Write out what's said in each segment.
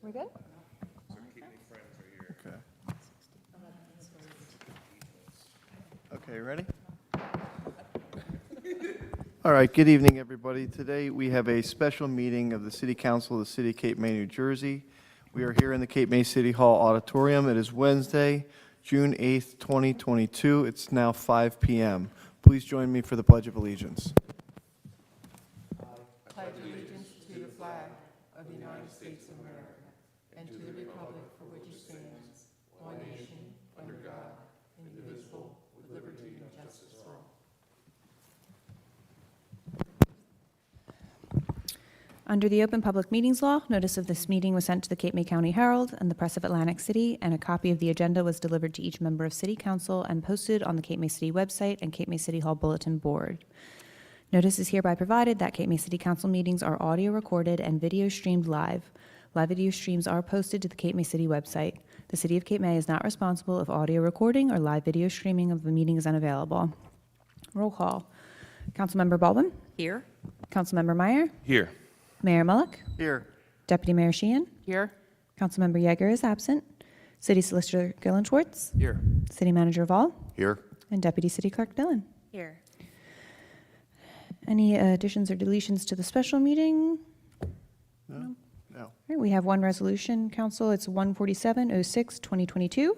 We good? Okay. Okay, ready? All right, good evening, everybody. Today, we have a special meeting of the City Council of the City of Cape May, New Jersey. We are here in the Cape May City Hall Auditorium. It is Wednesday, June 8th, 2022. It's now 5 p.m. Please join me for the Pledge of Allegiance. Pledge allegiance to the flag of the United States of America and to the republic for which it stands, one nation, under God, indivisible, with liberty and justice for all. Under the Open Public Meetings Law, notice of this meeting was sent to the Cape May County Herald and the Press of Atlantic City, and a copy of the agenda was delivered to each member of City Council and posted on the Cape May City website and Cape May City Hall Bulletin Board. Notice is hereby provided that Cape May City Council meetings are audio recorded and video streamed live. Live video streams are posted to the Cape May City website. The City of Cape May is not responsible if audio recording or live video streaming of the meeting is unavailable. Roll call. Councilmember Baldwin? Here. Councilmember Meyer? Here. Mayor Mullock? Here. Deputy Mayor Sheehan? Here. Councilmember Yeager is absent. City Solicitor Gillen Schwartz? Here. City Manager Vall? Here. And Deputy City Clerk Dillon. Here. Any additions or deletions to the special meeting? No? No. All right, we have one resolution, Council. It's 14706-2022,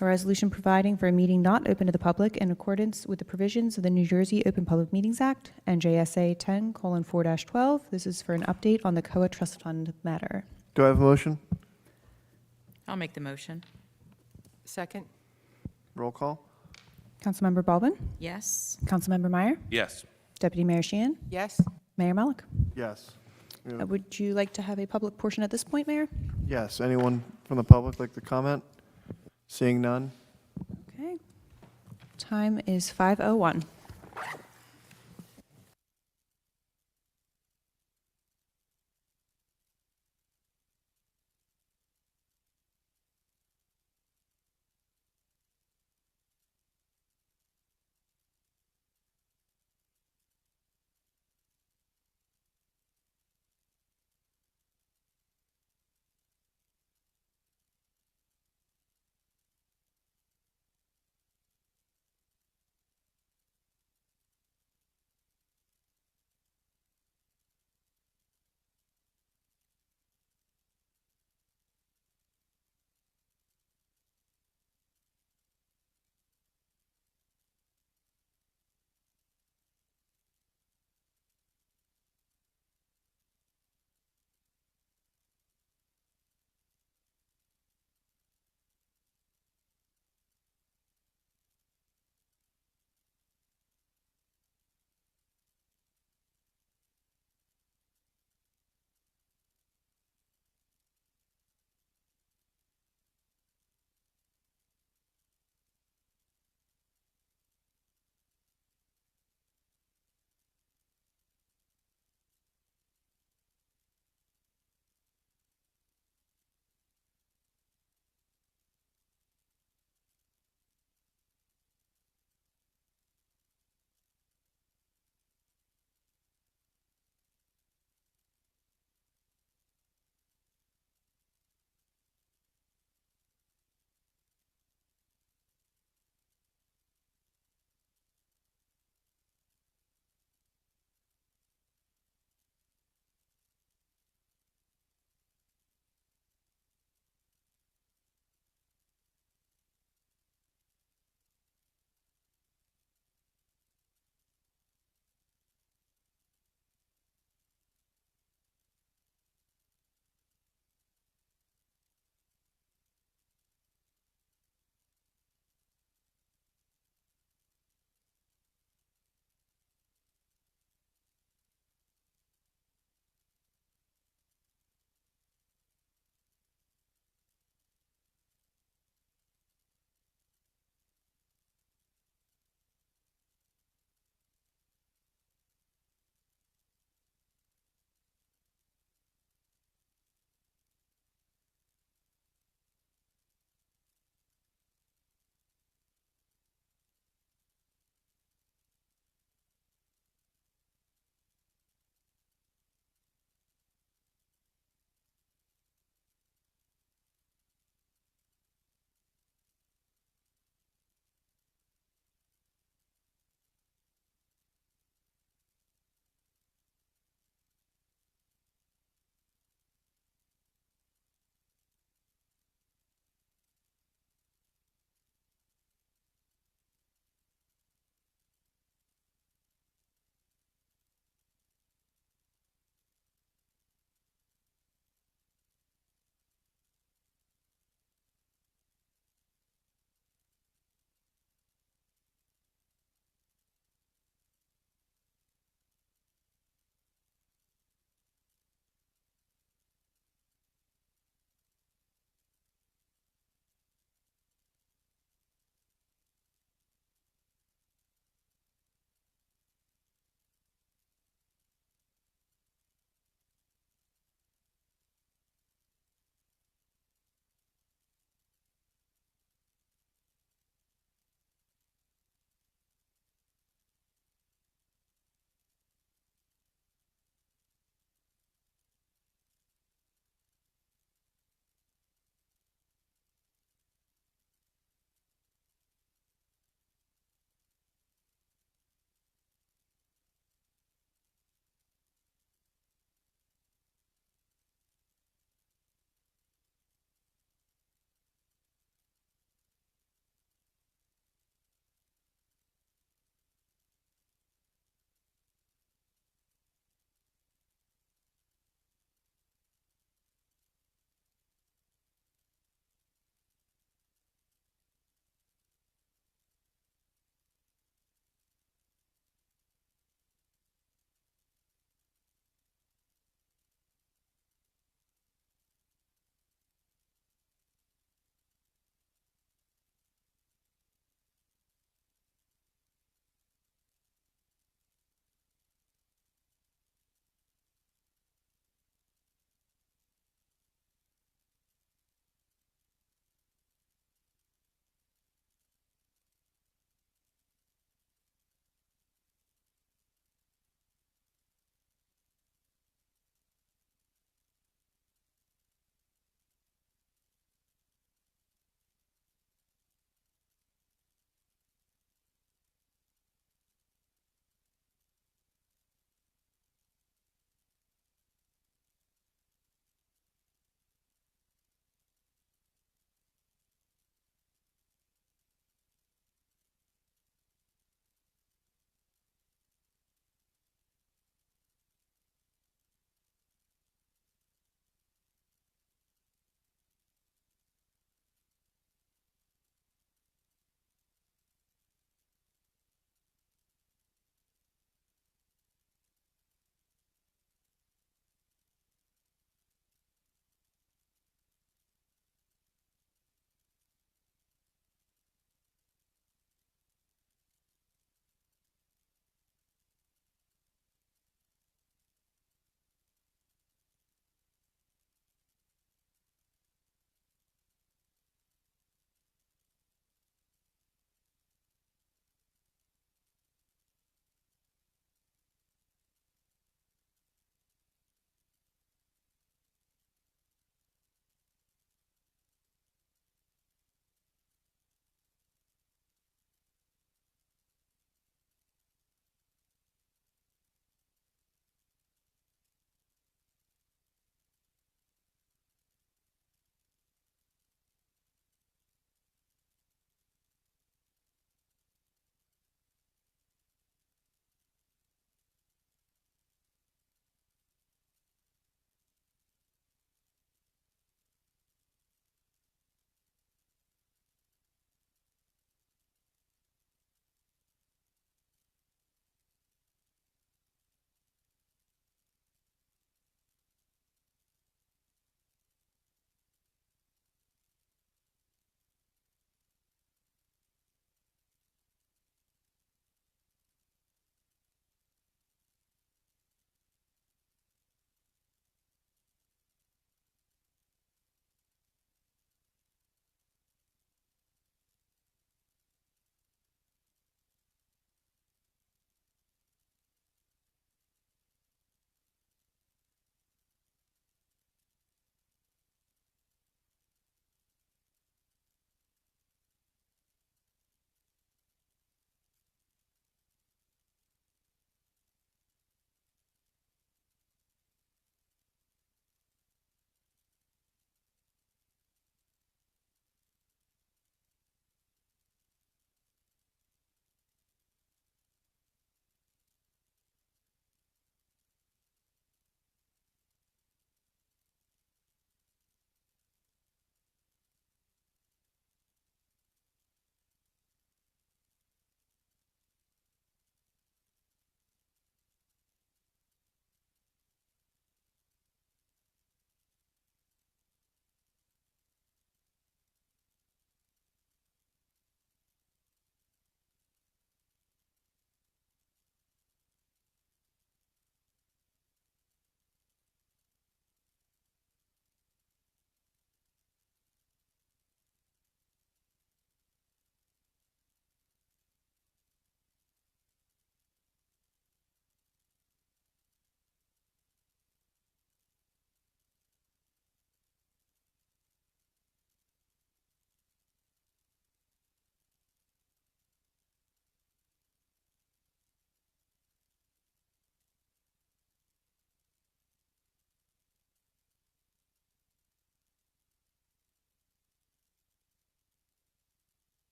a resolution providing for a meeting not open to the public in accordance with the provisions of the New Jersey Open Public Meetings Act and JSA 10:4-12. This is for an update on the COA Trust Fund matter. Do I have a motion? I'll make the motion. Second. Roll call? Councilmember Baldwin? Yes. Councilmember Meyer? Yes. Deputy Mayor Sheehan? Yes. Mayor Mullock? Yes. Would you like to have a public portion at this point, Mayor? Yes. Anyone from the public like to comment? Seeing none? Okay. Time is 5:01.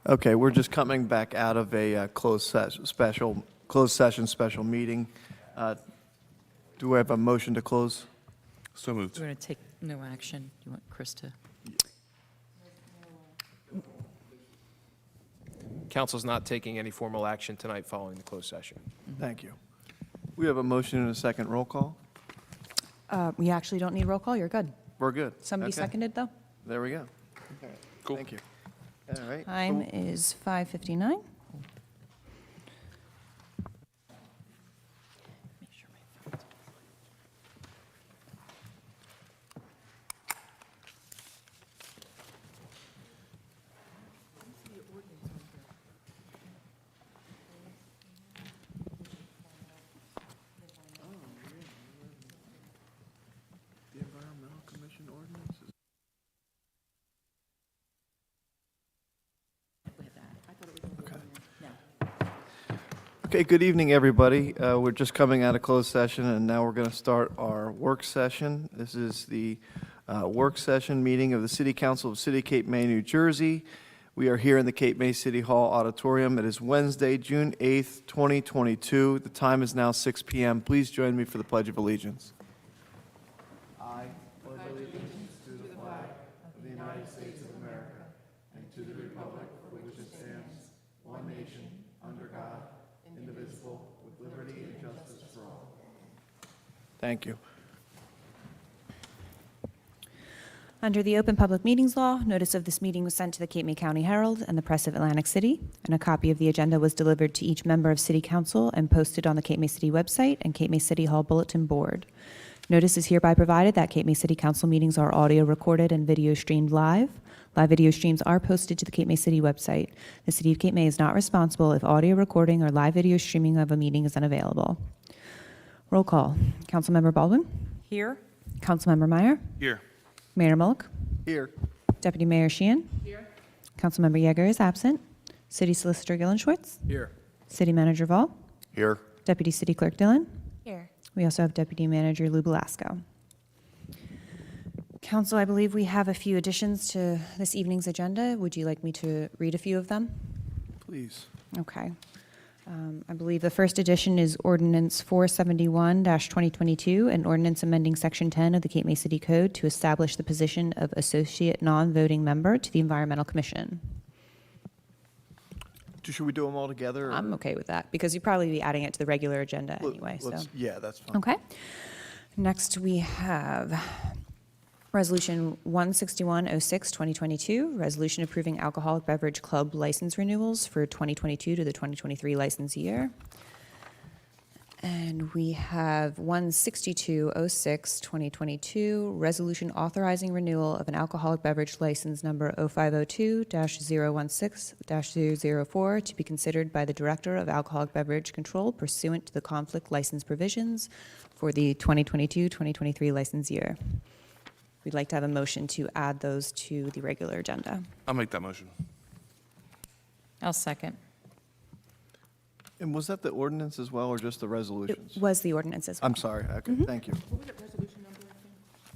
Okay, we're just coming back out of a closed session special meeting. Do we have a motion to close? So moved. We're going to take no action. You want Chris to? Council's not taking any formal action tonight following the closed session. Thank you. We have a motion and a second roll call. We actually don't need roll call, you're good. We're good. Somebody Okay. seconded, though? There we go. Cool. Thank you. All right. Time is 5:59. The Environmental Commission ordinance is... Okay, good evening, everybody. We're just coming out of closed session, and now we're going to start our work session. This is the work session meeting of the City Council of City of Cape May, New Jersey. We are here in the Cape May City Hall Auditorium. It is Wednesday, June 8th, 2022. The time is now 6 p.m. Please join me for the Pledge of Allegiance. I pledge allegiance to the flag of the United States of America and to the republic for which it stands, one nation, under God, indivisible, with liberty and justice for all. Thank you. Under the Open Public Meetings Law, notice of this meeting was sent to the Cape May County Herald and the Press of Atlantic City, and a copy of the agenda was delivered to each member of City Council and posted on the Cape May City website and Cape May City Hall Bulletin Board. Notice is hereby provided that Cape May City Council meetings are audio recorded and video streamed live. Live video streams are posted to the Cape May City website. The City of Cape May is not responsible if audio recording or live video streaming of a meeting is unavailable. Roll call. Councilmember Baldwin? Here? Councilmember Meyer? Here. Mayor Mullick? Here. Deputy Mayor Sheehan? Here. Councilmember Yeager is absent. City Solicitor Gillenschwitz? Here. City Manager Vaughn? Here. Deputy City Clerk Dillon? Here. We also have Deputy Manager Lou Belasco. Council, I believe we have a few additions to this evening's agenda. Would you like me to read a few of them? Please. Okay. I believe the first addition is Ordinance 471-2022, an ordinance amending Section 10 of the Cape May City Code to establish the position of Associate Non-Voting Member to the Environmental Commission. Should we do them all together? or- I'm okay with that, because you'd probably be adding it to the regular agenda Let- anyway, so. let's- Yeah, that's fine. Okay. Next, we have Resolution 16106, 2022, resolution approving alcoholic beverage club license renewals for 2022 to the 2023 license year. And we have 16206, 2022, resolution authorizing renewal of an alcoholic beverage license number 0502-016-004 to be considered by the Director of Alcoholic Beverage Control pursuant to the conflict license provisions for the 2022-2023 license year. We'd like to have a motion to add those to the regular agenda. I'll make that motion. I'll second. And was that the ordinance as well, or just the It resolutions? was the ordinances. I'm sorry. Okay, thank you.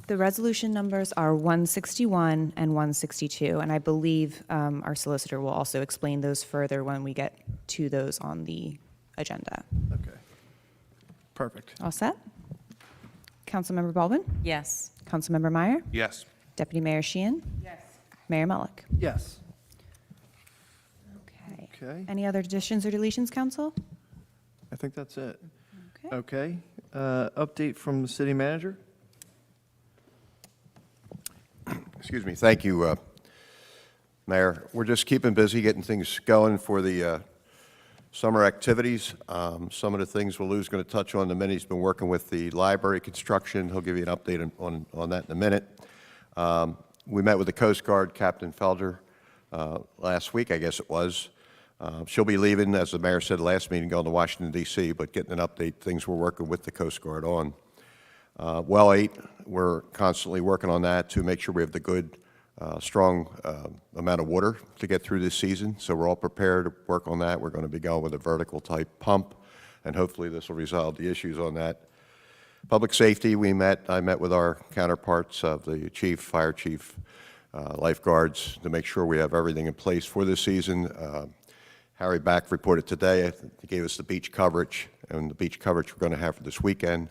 The resolution numbers are 161 and 162, and I believe our solicitor will also explain those further when we get to those on the agenda. Okay. Perfect. All set? Councilmember Baldwin? Yes. Councilmember Meyer? Yes. Deputy Mayor Sheehan? Yes. Mayor Mullick? Yes. Okay. Okay. Any other additions or deletions, council? I think that's it. Okay. Okay. Update from the city manager? Excuse me. Thank you, Mayor. We're just keeping busy, getting things going for the summer activities. Some of the things Lou's going to touch on in a minute. He's been working with the library construction. He'll give you an update on that in a minute. We met with the Coast Guard, Captain Felder, last week, I guess it was. She'll be leaving, as the mayor said last meeting, going to Washington, D.C., but getting an update, things we're working with the Coast Guard on. Well 8, we're constantly working on that to make sure we have the good, strong amount of water to get through this season. So we're all prepared to work on that. We're going to be going with a vertical type pump, and hopefully this will resolve the issues on that. Public safety, I met with our counterparts of the chief, fire chief, lifeguards to make sure we have everything in place for this season. Harry Back reported today, I think he gave us the beach coverage, and the beach coverage we're going to have for this weekend.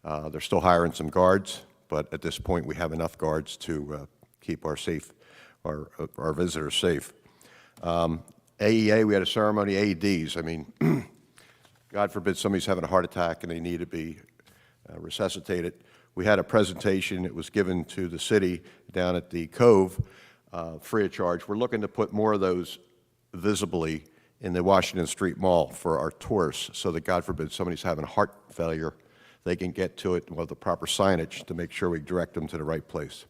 They're still hiring some guards, but at this point we have enough guards to keep our visitors safe. AEA, we had a ceremony, AEDs. I mean, God forbid somebody's having a heart attack and they need to be resuscitated. We had a presentation. It was given to the city down at the Cove, free of charge. We're looking to put more of those visibly in the Washington Street Mall for our tourists, so that God forbid somebody's having heart failure, they can get to it with the proper signage to make sure we direct them to the right place.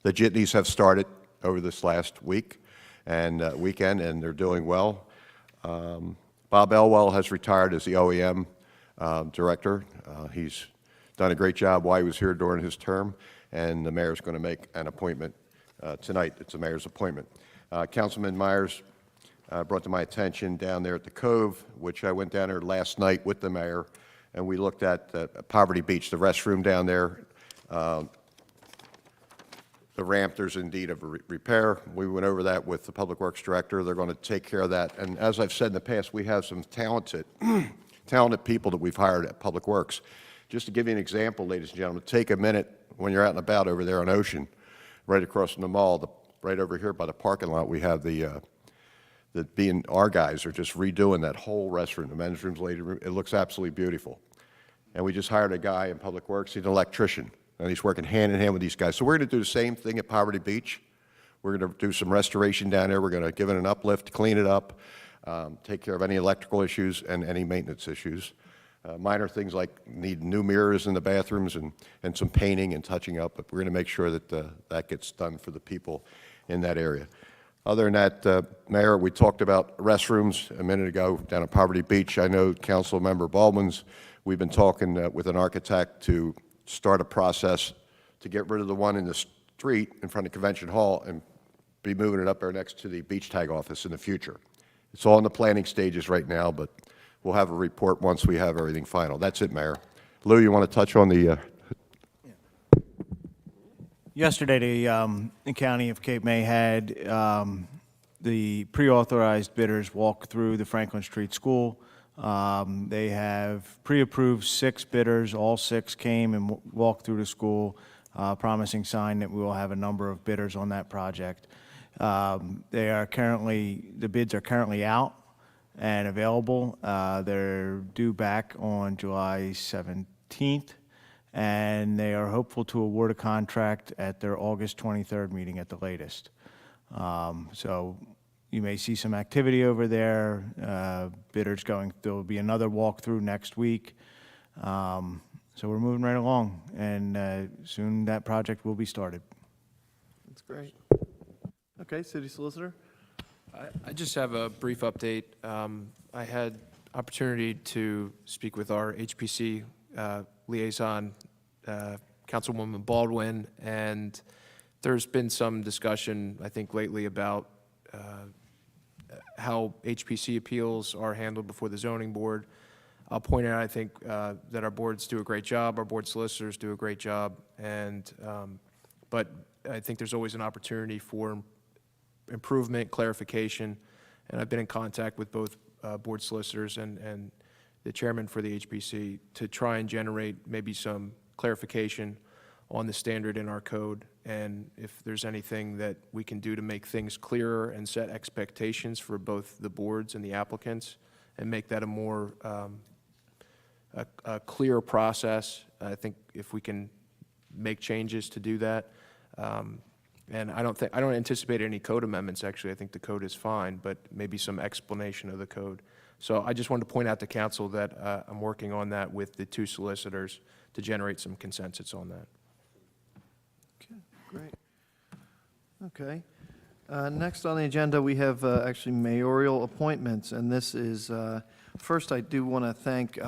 The jitneys have started over this last week and weekend, and they're doing well. Bob Elwell has retired as the OEM director. He's done a great job while he was here during his term, and the mayor's going to make an appointment tonight. It's a mayor's appointment. Councilman Myers brought to my attention down there at the Cove, which I went down there last night with the mayor, and we looked at Poverty Beach, the restroom down there. The ramp, there's in need of a repair. We went over that with the Public Works Director. They're going to take care of that. And as I've said in the past, we have some talented people that we've hired at Public Works. Just to give you an example, ladies and gentlemen, take a minute when you're out and about over there on Ocean, right across from the mall, right over here by the parking lot, we have our guys are just redoing that whole restroom, the men's rooms, ladies' room. It looks absolutely beautiful. And we just hired a guy in Public Works. He's an electrician, and he's working hand in hand with these guys. So we're going to do the same thing at Poverty Beach. We're going to do some restoration down there. We're going to give it an uplift, clean it up, take care of any electrical issues and any maintenance issues. Minor things like need new mirrors in the bathrooms and some painting and touching up, but we're going to make sure that that gets done for the people in that area. Other than that, Mayor, we talked about restrooms a minute ago down at Poverty Beach. I know Council Member Baldwin's, we've been talking with an architect to start a process to get rid of the one in the street in front of Convention Hall and be moving it up there next to the beach tag office in the future. It's all in the planning stages right now, but we'll have a report once we have everything final. That's it, Mayor. Lou, you want to touch on the... Yesterday, the County of Cape May had the pre-authorized bidders walk through the Franklin Street School. They have pre-approved 6 bidders. All 6 came and walked through the school, promising sign that we will have a number of bidders on that project. The bids are currently out and available. They're due back on July 17th. And they are hopeful to award a contract at their August 23rd meeting at the latest. So you may see some activity over there. Bidders going, there will be another walkthrough next week. So we're moving right along, and soon that project will be started. That's great. Okay, City Solicitor? I just have a brief update. I had opportunity to speak with our HPC liaison, Councilwoman Baldwin, and there's been some discussion, I think, lately about how HPC appeals are handled before the zoning board. I'll point out, I think, that our boards do a great job, our board solicitors do a great job, and but I think there's always an opportunity for improvement, clarification, and I've been in contact with both board solicitors and the chairman for the HPC to try and generate maybe some clarification on the standard in our code, and if there's anything that we can do to make things clearer and set expectations for both the boards and the applicants and make that a more a clear process. I think if we can make changes to do that, and I don't anticipate any code amendments. Actually, I think the code is fine, but maybe some explanation of the code. So I just wanted to point out to council that I'm working on that with the 2 solicitors to generate some consensus on that. Okay, great. Okay. Next on the agenda, we have actually mayoral appointments, and this is, first I do want to thank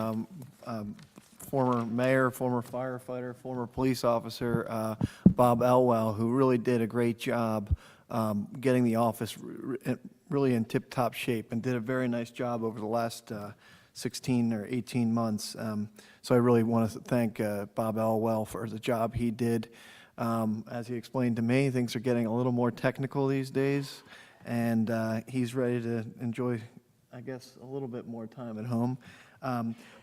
former mayor, former firefighter, former police officer, Bob Elwell, who really did a great job getting the office really in tip-top shape and did a very nice job over the last 16 or 18 months. So I really want to thank Bob Elwell for the job he did. As he explained to me, things are getting a little more technical these days, and he's ready to enjoy, I guess, a little bit more time at home.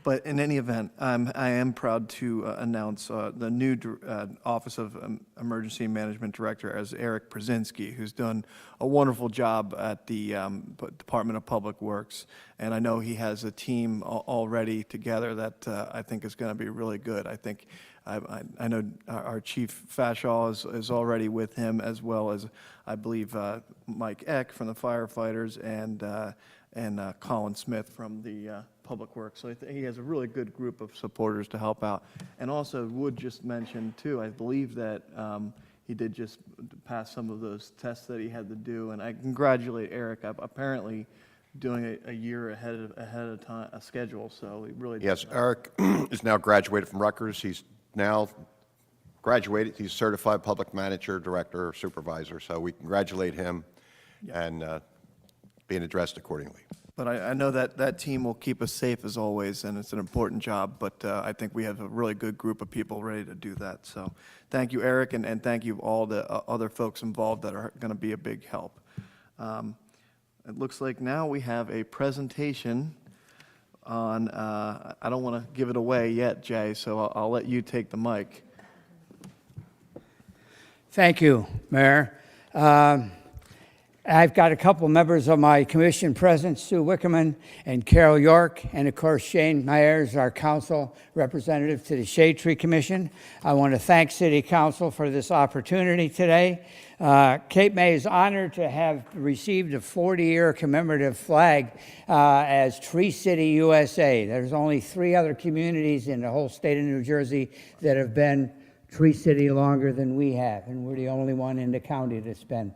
But in any event, I am proud to announce the new Office of Emergency Management Director as Eric Brzezinski, who's done a wonderful job at the Department of Public Works. And I know he has a team already together that I think is going to be really good. I think I know our Chief Fashaw is already with him, as well as I believe Mike Eck from the firefighters and Colin Smith from the Public Works. So I think he has a really good group of supporters to help out. And also would just mention too, I believe that he did just pass some of those tests that he had to do, and I congratulate Eric. Apparently doing it a year ahead of time, a schedule. So he really Yes, Eric is now graduated from Rutgers. He's now graduated. He's certified public manager, director, supervisor. So we congratulate him and being addressed accordingly. But I know that team will keep us safe as always, and it's an important job, but I think we have a really good group of people ready to do that. So thank you, Eric, and thank you all the other folks involved that are going to be a big help. It looks like now we have a presentation on, I don't want to give it away yet, Jay, so I'll let you take the mic. Thank you, Mayor. I've got a couple members of my commission present, Sue Wickerman and Carol York, and of course Shane Myers, our council representative to the Shade Tree Commission. I want to thank City Council for this opportunity today. Cape May is honored to have received a 40-year commemorative flag as Tree City, USA. There's only 3 other communities in the whole state of New Jersey that have been Tree City longer than we have, and we're the only one in the county that's been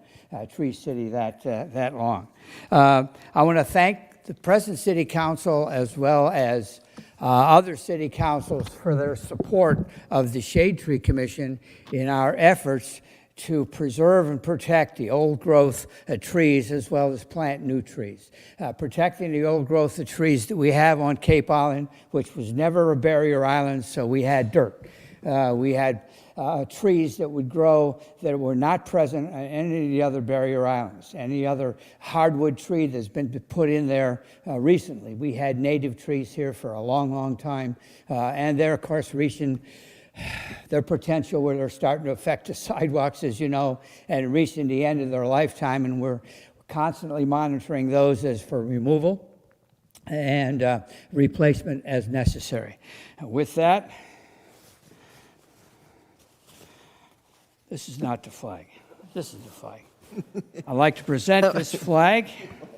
Tree City that long. I want to thank the present City Council as well as other city councils for their support of the Shade Tree Commission in our efforts to preserve and protect the old growth of trees as well as plant new trees. Protecting the old growth of trees that we have on Cape Island, which was never a barrier island, so we had dirt. We had trees that would grow that were not present on any of the other barrier islands, any other hardwood tree that's been put in there recently. We had native trees here for a long, long time, and they're, of course, reaching their potential where they're starting to affect the sidewalks, as you know, and reaching the end of their lifetime, and we're constantly monitoring those as for removal and replacement as necessary. With that, this is not the flag. This is the flag. I'd like to present this flag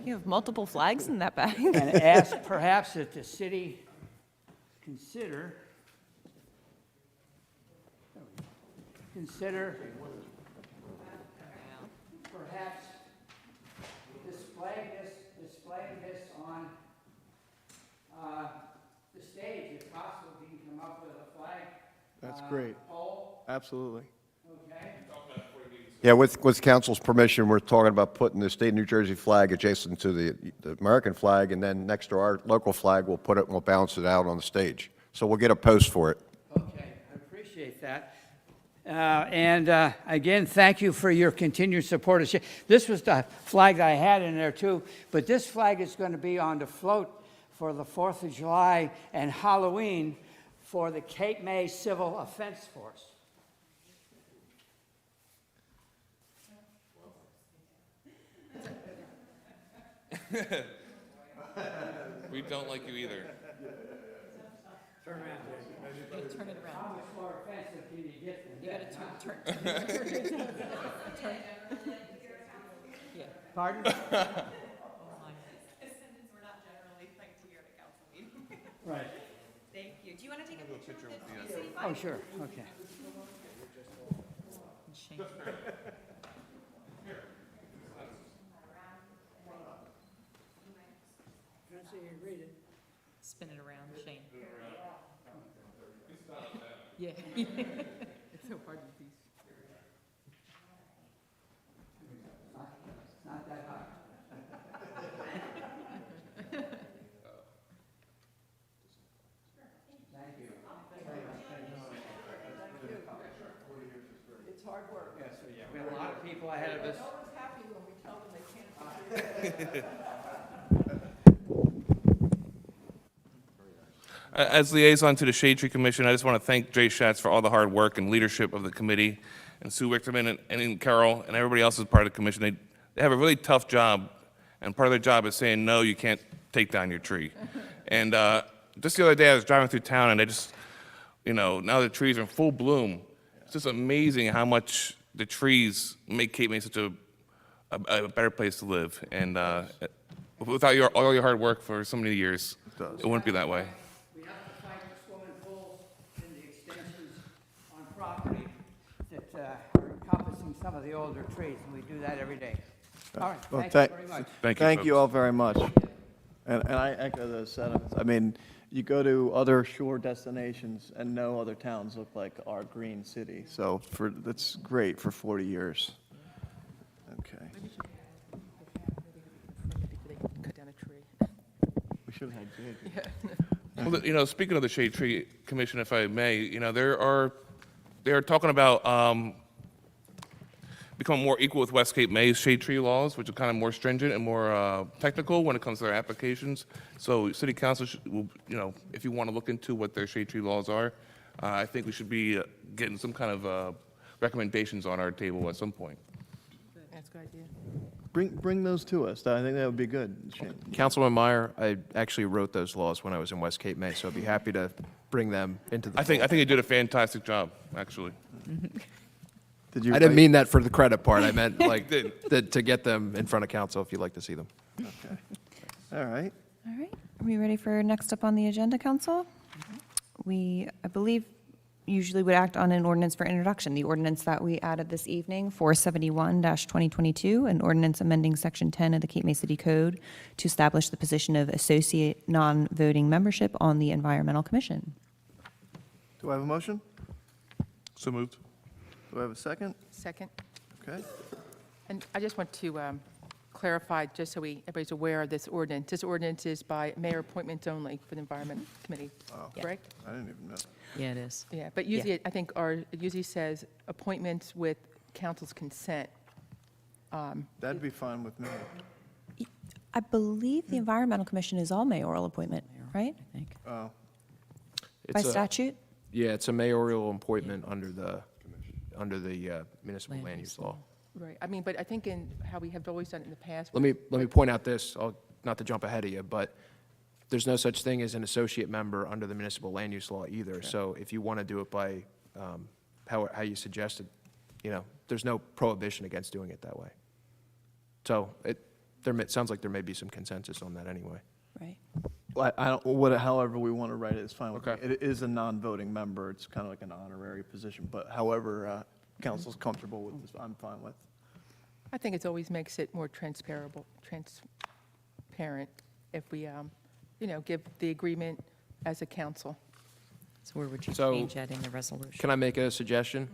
You have multiple flags in that bag. and ask perhaps that the city consider perhaps displaying this on the stage, if possible. We can come up with a flag. That's great. Pole, Absolutely. okay? Yeah, with council's permission, we're talking about putting the state of New Jersey flag adjacent to the American flag, and then next to our local flag, we'll put it and we'll balance it out on the stage. So we'll get a post for it. Okay, I appreciate that. Again, thank you for your continued support. This was the flag that I had in there too, but this flag is going to be on the float for the 4th of July and Halloween for the Cape May Civil Offense Force. We don't like you either. Turn around. Turn it around. How much more offensive can you get than You that? gotta turn. Yeah. Pardon? Descendants were not generally liked to hear at a council meeting. Right. Thank you. Do you want to take a picture of the city flag? Oh, sure, okay. Shane. Spin it around, Shane. Yeah. It's so hard with these. Not that high. Thank you. It's hard work. Yes, yeah, we have a lot of people ahead of us. They're always happy when we tell them they can't. As liaison to the Shade Tree Commission, I just want to thank Jay Schatz for all the hard work and leadership of the committee, and Sue Wichterman and Carol and everybody else as part of the commission. They have a really tough job, and part of their job is saying, no, you can't take down your tree. And just the other day, I was driving through town, and they just, now the trees are in full bloom. It's just amazing how much the trees make Cape May such a better place to live. And without all your hard work for so many years, it wouldn't be that way. We have to fight the swimming pools and the extensions on property that are encompassing some of the older trees, and we do that every day. All right, Well, thank you very much. Thank you, all folks. very much. And I echo those sentiments. I mean, you go to other shore destinations and no other towns look like our green city. So that's great for 40 years. Okay. Cut down a tree. We should have had Jay. Well, speaking of the Shade Tree Commission, if I may, they're talking about becoming more equal with West Cape May's shade tree laws, which are kind of more stringent and more technical when it comes to their applications. So City Council, if you want to look into what their shade tree laws are, I think we should be getting some kind of recommendations on our table at some point. That's a good idea. Bring those to us. I think that would be good. Shane. Councilman Meyer, I actually wrote those laws when I was in West Cape May, so I'd be happy to bring them into the. I think you did a fantastic job, actually. Did you I didn't write- mean that for the credit part. I meant like Did. to get them in front of council if you'd like to see them. Okay. All right. All right, are we ready for next up on the agenda, council? We, I believe, usually would act on an ordinance for introduction. The ordinance that we added this evening, 471-2022, an ordinance amending Section 10 of the Cape May City Code to establish the position of associate non-voting membership on the Environmental Commission. Do I have a motion? So moved. Do I have a second? Second. Okay. And I just want to clarify, just so everybody's aware of this ordinance. This ordinance is by mayor appointments only for the Environment Committee, correct? I didn't even know. Yeah, it is. Yeah, but usually, I think it usually says appointments with council's consent. That'd be fine with me. I believe the Environmental Commission is all mayoral appointment, right? I think. Oh, By It's a- statute? Yeah, it's a mayoral appointment under the municipal Land land use use law. Right, I mean, but I think in how we have always done it in the past. Let me point out this, not to jump ahead of you, but there's no such thing as an associate member under the municipal land use law either. So if you want to do it by how you suggested, there's no prohibition against doing it that way. So it sounds like there may be some consensus on that anyway. Right. Well, however we want to write it is fine with me. Okay. It is a non-voting member. It's kind of like an honorary position, but however council's comfortable with this, I'm fine with. I think it always makes it more transparent if we, give the agreement as a council. So where would you So- change that in the resolution? Can I make a suggestion?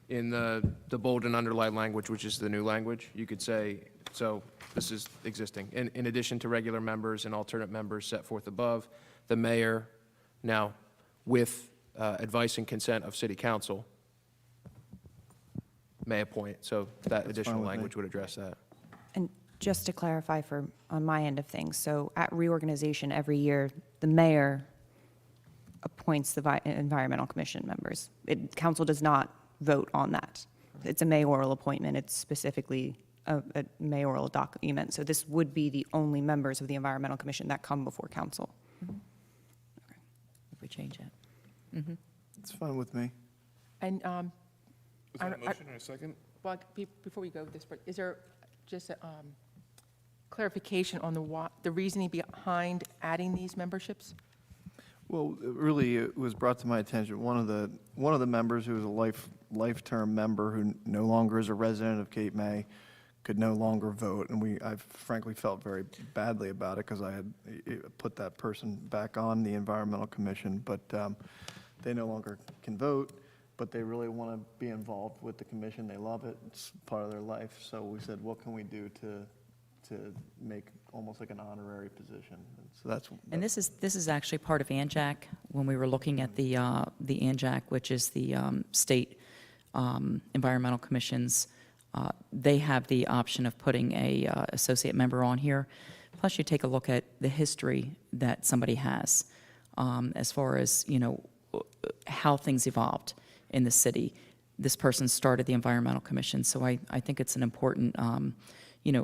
In the bold and underlined language, which is the new language, you could say, so this is existing. In addition to regular members and alternate members set forth above, the mayor, now with advice and consent of city council, may appoint. So that additional with me. language would address that. And just to clarify on my end of things, so at reorganization every year, the mayor appoints the Environmental Commission members. Council does not vote on that. It's a mayoral appointment. It's specifically a mayoral document. So this would be the only members of the Environmental Commission that come before council. If we change that. It's fine with me. And, Was that a I- motion or a second? well, before we go with this, but is there just a clarification on the reasoning behind adding these memberships? Well, really, it was brought to my attention, one of the members who was a life-term member who no longer is a resident of Cape May could no longer vote, and I frankly felt very badly about it because I had put that person back on the Environmental Commission, but they no longer can vote, but they really want to be involved with the commission. They love it. It's part of their life. So we said, what can we do to make almost like an honorary position? And so that's. And this is actually part of ANJAC. When we were looking at the ANJAC, which is the state environmental commissions, they have the option of putting a associate member on here. Plus, you take a look at the history that somebody has, as far as, how things evolved in the city. This person started the environmental commission, so I think it's an important,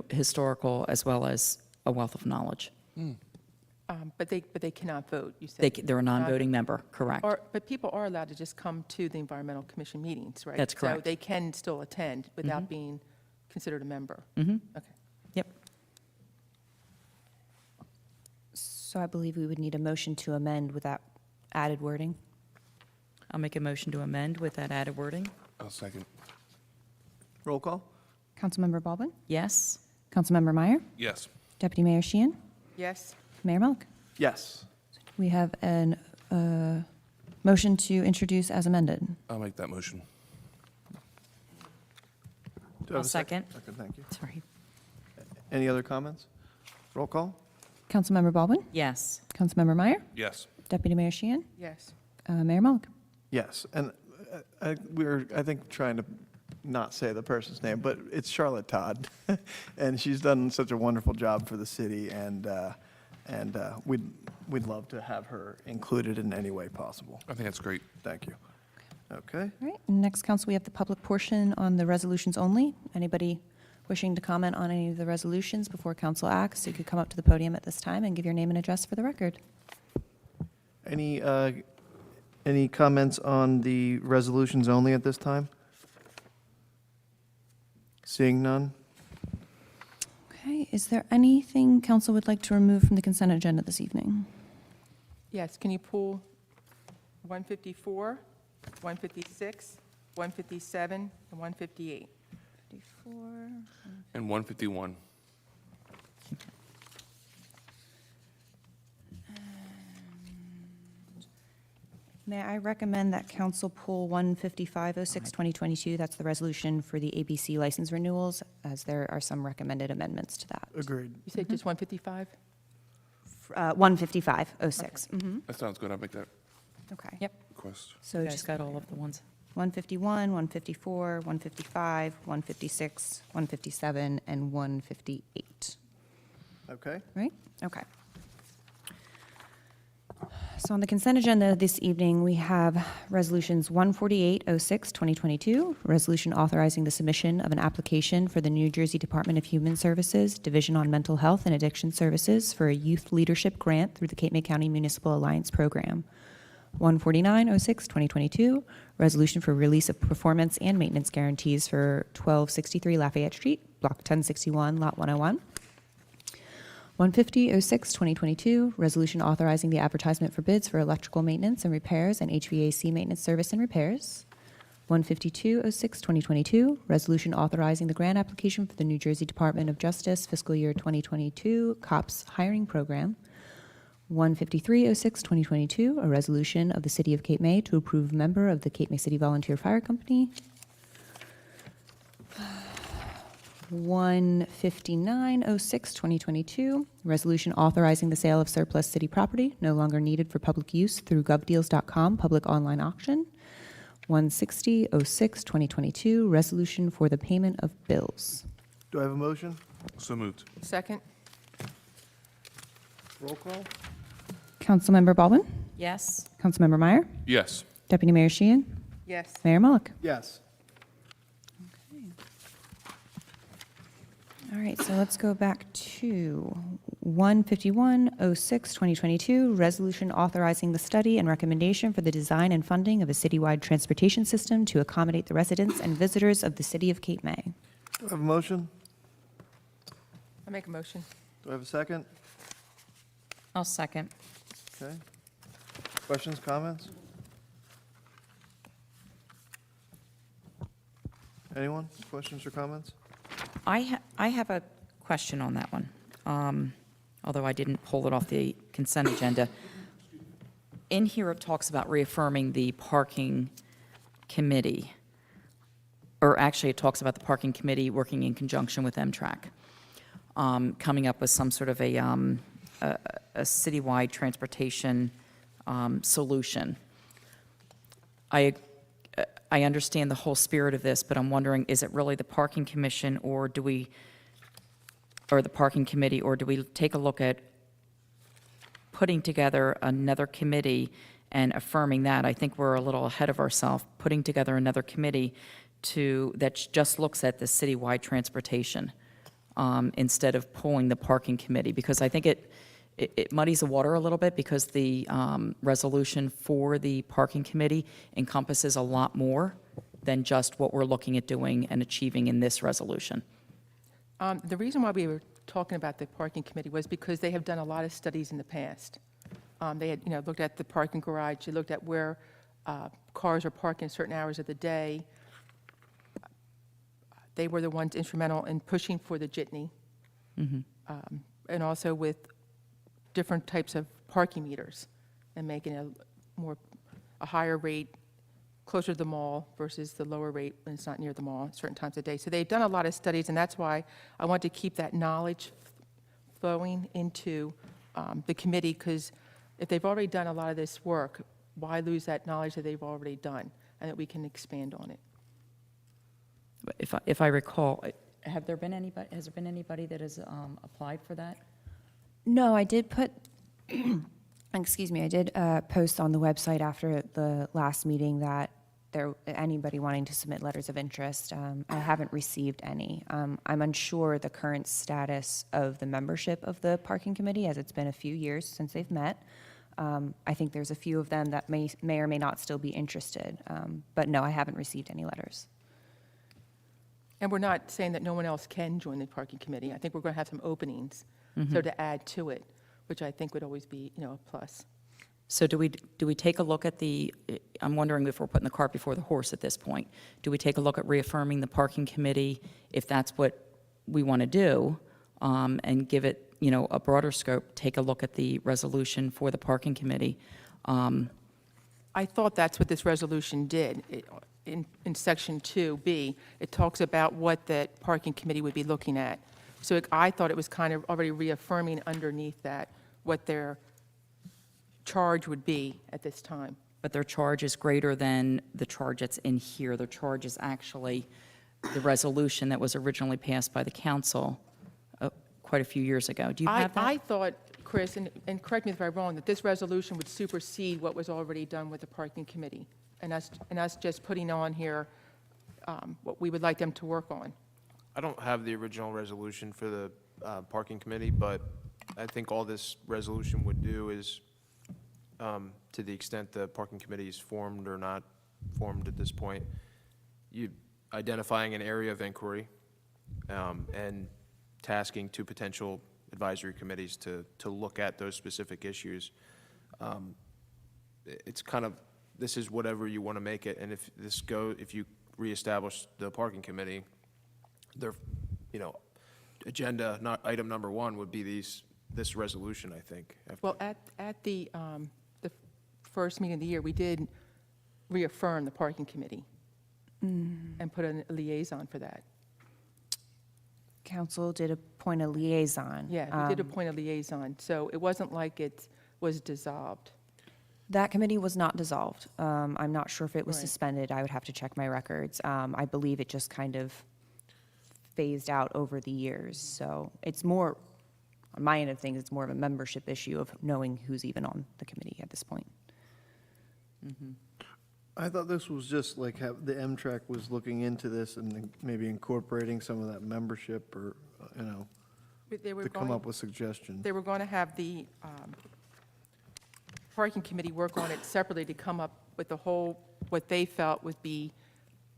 historical as well as a wealth of knowledge. But they cannot vote, you said? They're a non-voting member, correct? But people are allowed to just come to the environmental commission meetings, right? That's So correct. they can still attend without being considered a member? Mm-hmm. Okay. Yep. So I believe we would need a motion to amend with that added wording. I'll make a motion to amend with that added wording. I'll second. Roll call? Councilmember Baldwin? Yes? Councilmember Meyer? Yes. Deputy Mayor Sheehan? Yes? Mayor Melk? Yes. We have an motion to introduce as amended. I'll make that motion. Do I have I'll a second. Second, thank you. Sorry. Any other comments? Roll call? Councilmember Baldwin? Yes. Councilmember Meyer? Yes. Deputy Mayor Sheehan? Yes. Mayor Melk? Yes, and we were, I think, trying to not say the person's name, but it's Charlotte Todd, and she's done such a wonderful job for the city, and we'd love to have her included in any way possible. I think that's great. Thank you. Okay. All right, next, council, we have the public portion on the resolutions only. Anybody wishing to comment on any of the resolutions before council acts, you could come up to the podium at this time and give your name and address for the record. Any comments on the resolutions only at this time? Seeing none? Okay, is there anything council would like to remove from the consent agenda this evening? Yes, can you pull 154, 156, 157, and 158? 54. And 151. May I recommend that council pull 15506-2022? That's the resolution for the ABC license renewals, as there are some recommended amendments to that. Agreed. You said just 155? 15506. That sounds good. I'll make that Okay. Yep. request. So You guys just got all of the ones. 151, 154, 155, 156, 157, and 158. Okay. Right? Okay. So on the consent agenda this evening, we have resolutions 14806-2022, resolution authorizing the submission of an application for the New Jersey Department of Human Services Division on Mental Health and Addiction Services for a youth leadership grant through the Cape May County Municipal Alliance Program. 14906-2022, resolution for release of performance and maintenance guarantees for 1263 Lafayette Street, Block 1061, Lot 101. 15006-2022, resolution authorizing the advertisement for bids for electrical maintenance and repairs and HVAC maintenance service and repairs. 15206-2022, resolution authorizing the grant application for the New Jersey Department of Justice fiscal year 2022 COPS hiring program. 15306-2022, a resolution of the City of Cape May to approve member of the Cape May City Volunteer Fire Company. 15906-2022, resolution authorizing the sale of surplus city property no longer needed for public use through govdeals.com public online auction. 16006-2022, resolution for the payment of bills. Do I have a motion? So moved. Second? Roll call? Councilmember Baldwin? Yes? Councilmember Meyer? Yes. Deputy Mayor Sheehan? Yes. Mayor Mullick? Yes. All right, so let's go back to 15106-2022, resolution authorizing the study and recommendation for the design and funding of a citywide transportation system to accommodate the residents and visitors of the city of Cape May. Do I have a motion? I make a motion. Do I have a second? I'll second. Okay. Questions, comments? Anyone? Questions or comments? I have a question on that one, although I didn't pull it off the consent agenda. In here, it talks about reaffirming the parking committee, or actually, it talks about the parking committee working in conjunction with M-Track, coming up with some sort of a citywide transportation solution. I understand the whole spirit of this, but I'm wondering, is it really the parking commission, or the parking committee, or do we take a look at putting together another committee and affirming that? I think we're a little ahead of ourselves, putting together another committee that just looks at the citywide transportation instead of pulling the parking committee, because I think it muddies the water a little bit, because the resolution for the parking committee encompasses a lot more than just what we're looking at doing and achieving in this resolution. The reason why we were talking about the parking committee was because they have done a lot of studies in the past. They had, looked at the parking garage, they looked at where cars are parking at certain hours of the day. They were the ones instrumental in pushing for the jitney, and also with different types of parking meters and making a higher rate closer to the mall versus the lower rate when it's not near the mall at certain times of day. So they've done a lot of studies, and that's why I want to keep that knowledge flowing into the committee, because if they've already done a lot of this work, why lose that knowledge that they've already done and that we can expand on it? If I recall, has there been anybody that has applied for that? No, I did put, excuse me, I did post on the website after the last meeting that anybody wanting to submit letters of interest. I haven't received any. I'm unsure the current status of the membership of the parking committee, as it's been a few years since they've met. I think there's a few of them that may or may not still be interested. But no, I haven't received any letters. And we're not saying that no one else can join the parking committee. I think we're going to have some openings, so to add to it, which I think would always be, a plus. So do we take a look at I'm wondering if we're putting the cart before the horse at this point. Do we take a look at reaffirming the parking committee, if that's what we want to do, and give it, a broader scope, take a look at the resolution for the parking committee? I thought that's what this resolution did. In Section 2B, it talks about what that parking committee would be looking at. So I thought it was kind of already reaffirming underneath that what their charge would be at this time. But their charge is greater than the charge that's in here. Their charge is actually the resolution that was originally passed by the council quite a few years ago. Do you have that? I thought, Chris, and correct me if I'm wrong, that this resolution would supersede what was already done with the parking committee, and us just putting on here what we would like them to work on. I don't have the original resolution for the parking committee, but I think all this resolution would do is, to the extent the parking committee is formed or not formed at this point, you identifying an area of inquiry and tasking two potential advisory committees to look at those specific issues. It's kind of, this is whatever you want to make it, and if you reestablish the parking committee, their, agenda, not item number one, would be this resolution, I think. Well, at the first meeting of the year, we did reaffirm the parking committee and put a liaison for that. Council did appoint a liaison. Yeah, we did appoint a liaison, so it wasn't like it was dissolved. That committee was not dissolved. I'm not sure if it was Right. suspended. I would have to check my records. I believe it just kind of phased out over the years. So it's more, on my end of things, it's more of a membership issue of knowing who's even on the committee at this point. I thought this was just like the MTRAC was looking into this and then maybe incorporating some of that membership or, But they were to come going- up with suggestions. They were going to have the parking committee work on it separately to come up with what they felt would be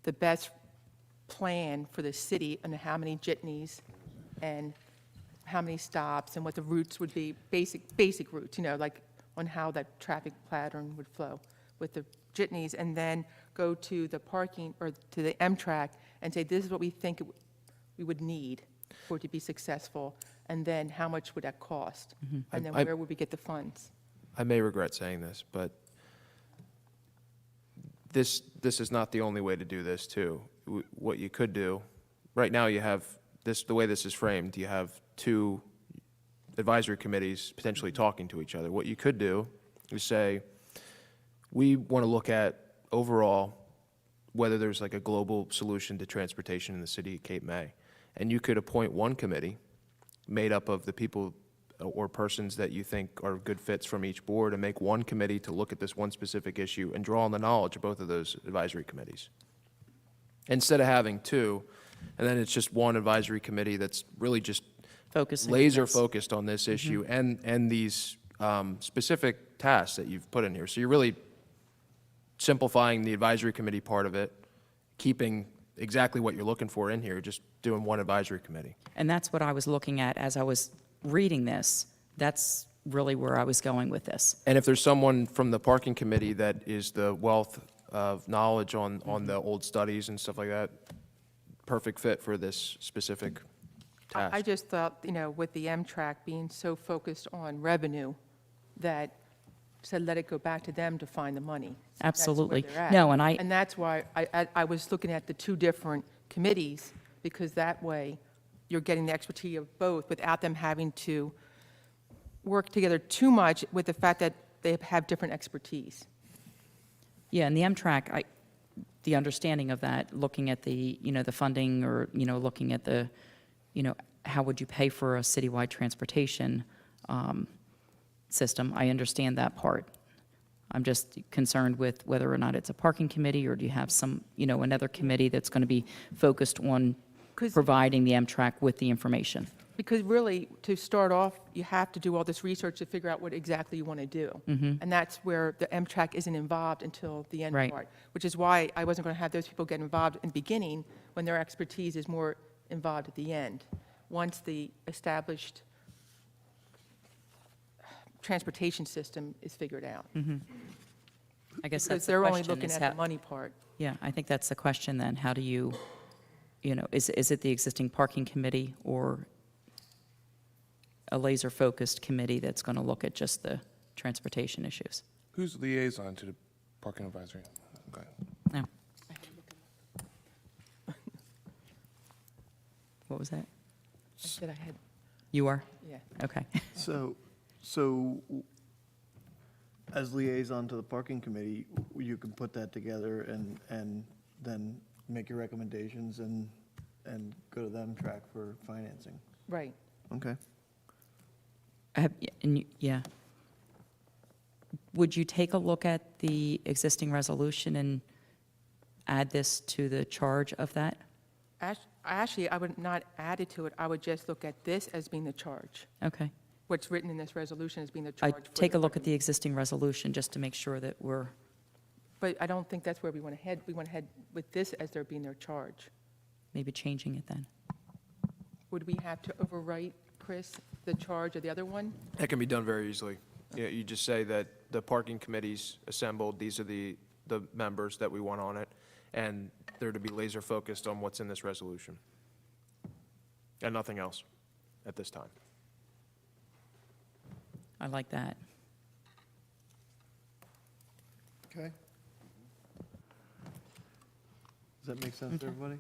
the best plan for the city and how many jitneys and how many stops and what the routes would be, basic routes, like on how that traffic pattern would flow with the jitneys, and then go to the parking or to the MTRAC and say, this is what we think we would need for it to be successful, and then how much would that cost? And then where would we get the funds? I may regret saying this, but this is not the only way to do this, too. What you could do, right now you have this, the way this is framed, you have two advisory committees potentially talking to each other. What you could do is say, we want to look at overall whether there's like a global solution to transportation in the city of Cape May. And you could appoint one committee made up of the people or persons that you think are good fits from each board, and make one committee to look at this one specific issue and draw on the knowledge of both of those advisory committees. Instead of having two, and then it's just one advisory committee that's really just Focusing. laser focused on this issue and these specific tasks that you've put in here. So you're really simplifying the advisory committee part of it, keeping exactly what you're looking for in here, just doing one advisory committee. And that's what I was looking at as I was reading this. That's really where I was going with this. And if there's someone from the parking committee that is the wealth of knowledge on the old studies and stuff like that, perfect fit for this specific task. I just thought, with the Amtrak being so focused on revenue, that said let it go back to them to find the money. That's where Absolutely. they're at. No, And that's why I was looking at the two different committees, because that way you're getting the expertise of both without them having to work together too much with the fact that they have different expertise. yeah, and the Amtrak, the understanding of that, looking at the, the funding or, looking at the, how would you pay for a citywide transportation system? I understand that part. I'm just concerned with whether or not it's a parking committee, or do you have some, another committee that's going to be focused on 'Cause- providing the Amtrak with the information? Because really, to start off, you have to do all this research to figure out what exactly you want to do. And that's where the Amtrak isn't involved until the end Right. part, which is why I wasn't going to have those people get involved in the beginning when their expertise is more involved at the end. Once the established transportation system is figured out. I guess Because that's the they're only question. looking is at how- the money part. Yeah, I think that's the question then. How do you, is it the existing parking committee or a laser-focused committee that's going to look at just the transportation issues? Who's liaison to the parking advisory? Okay. No. What was that? I said I had, You are? yeah. Okay. So as liaison to the parking committee, you can put that together and then make your recommendations and go to them track for financing. Right. Okay. Yeah. Would you take a look at the existing resolution and add this to the charge of that? Actually, I would not add it to it. I would just look at this as being the charge. Okay. What's written in this resolution as being the I charge. for take the a look at parking. the existing resolution just to make sure that we're, But I don't think that's where we want to head. We want to head with this as there being their charge. maybe changing it then. Would we have to overwrite, Chris, the charge of the other one? That can be done very easily. Yeah, you just say that the parking committee's assembled, these are the members that we want on it, and they're to be laser focused on what's in this resolution. And nothing else at this time. I like that. Okay. Does that make sense to everybody?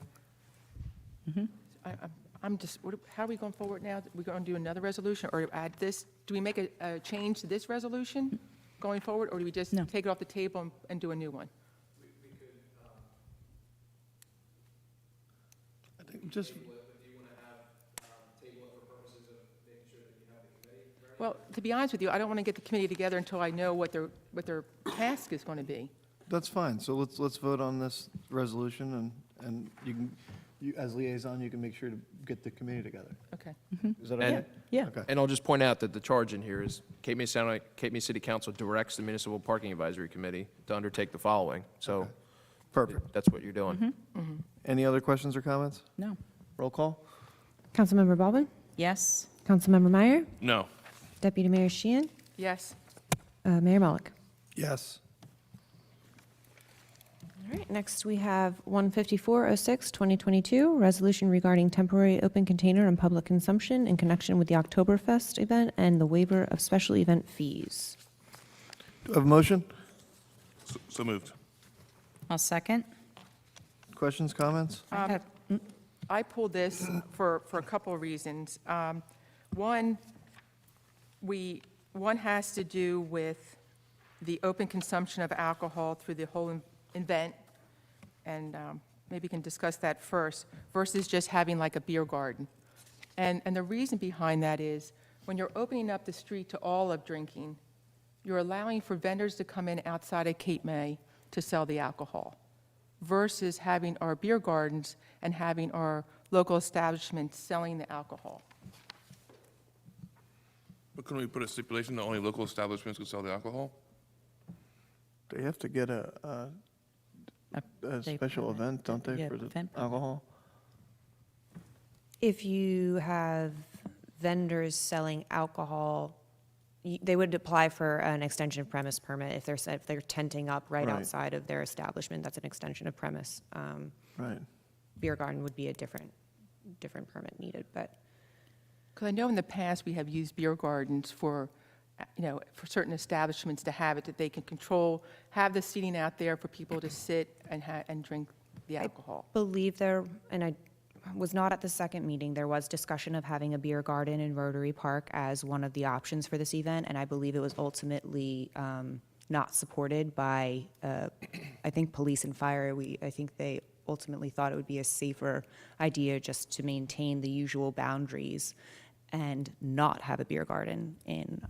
I'm just, how are we going forward now? We're going to do another resolution or add this? Do we make a change to this resolution going forward, or do we just No. take it off the table and do a new one? I think just, Well, to be honest with you, I don't want to get the committee together until I know what their task is going to be. that's fine. So let's vote on this resolution and you can, as liaison, you can make sure to get the committee together. Okay. Is that And- okay? Yeah. Okay. And I'll just point out that the charge in here is Cape May City Council directs the Municipal Parking Advisory Committee to undertake the following. So Perfect. that's what you're doing. Any other questions or comments? No. Roll call? Councilmember Baldwin? Yes? Councilmember Meyer? No. Deputy Mayor Sheehan? Yes. Mayor Mullick? Yes. All right, next we have 15406, 2022, resolution regarding temporary open container and public consumption in connection with the Oktoberfest event and the waiver of special event fees. Do I have a motion? So moved. I'll second. Questions, comments? I pulled this for a couple of reasons. One has to do with the open consumption of alcohol through the whole event. and maybe we can discuss that first, versus just having like a beer garden. And the reason behind that is, when you're opening up the street to all of drinking, you're allowing for vendors to come in outside of Cape May to sell the alcohol, versus having our beer gardens and having our local establishments selling the alcohol. But couldn't we put a stipulation that only local establishments could sell the alcohol? They have to get a They special permit. event, don't they, Yeah, for the event permit. alcohol? If you have vendors selling alcohol, they would apply for an extension of premise permit if they're tenting up right Right. outside of their establishment. That's an extension of premise. Right. Beer garden would be a different permit needed, but Because I know in the past, we have used beer gardens for, for certain establishments to have it, that they can control, have the seating out there for people to sit and drink the alcohol. believe there, and I was not at the second meeting, there was discussion of having a beer garden in Rotary Park as one of the options for this event, and I believe it was ultimately not supported by, I think, police and fire. I think they ultimately thought it would be a safer idea just to maintain the usual boundaries and not have a beer garden in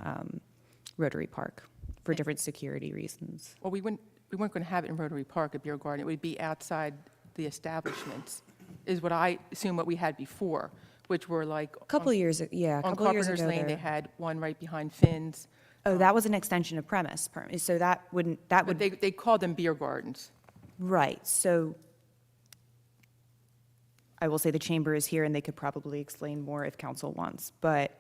Rotary Park for different security reasons. Well, we weren't going to have it in Rotary Park, a beer garden. It would be outside the establishments, is what I assume what we had before, which were like. A couple years, yeah, a On couple years Carpenter's ago. Lane, they there- had one right behind Finn's. Oh, that was an extension of premise permit, so that But would, they called them beer gardens. right, so I will say the chamber is here and they could probably explain more if council wants, but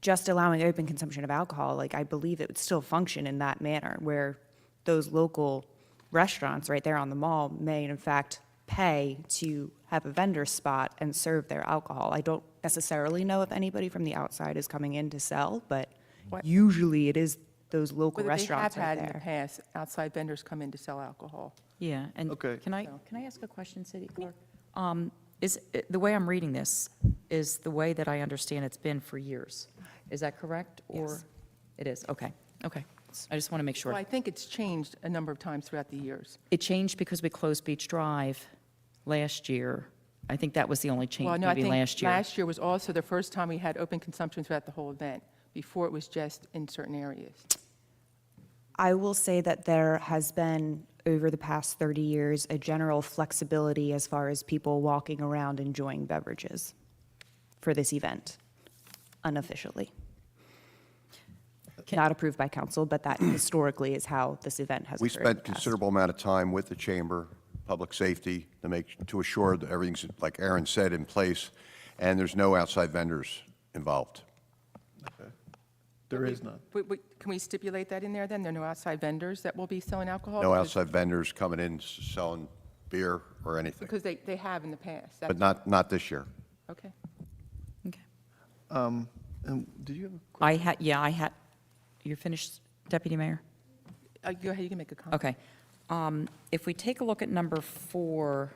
just allowing open consumption of alcohol, like, I believe it would still function in that manner, where those local restaurants right there on the mall may in fact pay to have a vendor spot and serve their alcohol. I don't necessarily know if anybody from the outside is coming in to sell, but What- usually it is those local Whether restaurants They right have had in the there. past, outside vendors come in to sell alcohol. Yeah, and Okay. can I ask a question, City Clerk? The way I'm reading this is the way that I understand it's been for years. Is that correct? Or Yes. it is, okay, okay. I just want to make Well, I sure. think it's changed a number of times throughout the years. It changed because we closed Beach Drive last year. I think that was the only change, Well, no, I maybe think last year. last year was also the first time we had open consumption throughout the whole event. Before, it was just in certain areas. I will say that there has been, over the past 30 years, a general flexibility as far as people walking around enjoying beverages for this event, unofficially. Not approved by council, but that historically is how this event has We occurred in spent the past. considerable amount of time with the chamber, public safety, to assure that everything's, like Aaron said, in place, and there's no outside vendors involved. There is none. Can we stipulate that in there then? There are no outside vendors that will be selling alcohol? No Because- outside vendors coming in selling beer or anything, Because they have in the past. but not this year. Okay. Okay. And did you have a I had, you're finished, Deputy Mayor? Go ahead, you can make a comment. Okay. If we take a look at number 4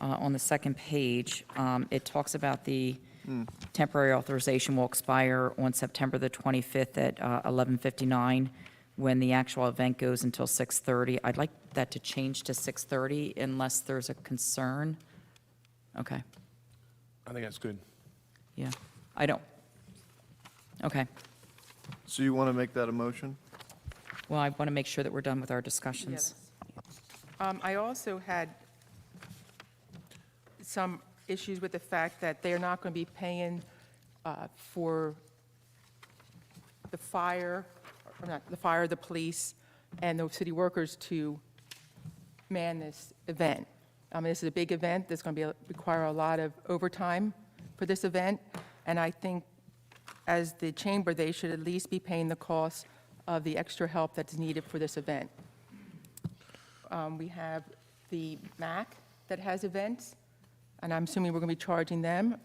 on the second page, it talks about the temporary authorization will expire on September the 25th at 11:59, when the actual event goes until 6:30. I'd like that to change to 6:30 unless there's a concern. Okay, I think that's good. yeah. I don't, okay. So you want to make that a motion? Well, I want to make sure that we're done with our discussions. I also had some issues with the fact that they are not going to be paying for the fire, or not, the fire, the police, and the city workers to man this event. This is a big event. There's going to require a lot of overtime for this event, and I think as the chamber, they should at least be paying the cost of the extra help that's needed for this event. We have the MAC that has events, and I'm assuming we're going to be charging them.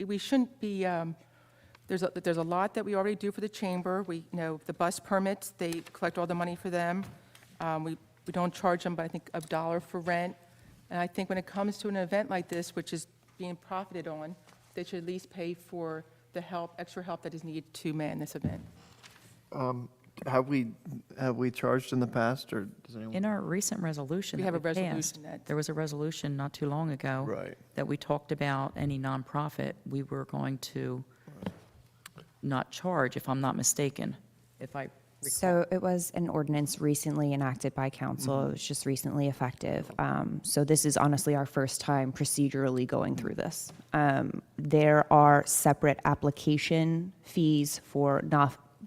We shouldn't be, there's a lot that we already do for the chamber. The bus permits, they collect all the money for them. We don't charge them, but I think $1 for rent. And I think when it comes to an event like this, which is being profited on, they should at least pay for the help, extra help that is needed to man this event. Have we charged in the past, or does anyone? In our recent resolution We that have a passed, resolution that- there was a resolution not too long ago. Right. That we talked about any nonprofit, we were going to not charge, if I'm not mistaken, if I recall. So it was an ordinance recently enacted by council. It was just recently effective. So this is honestly our first time procedurally going through this. There are separate application fees for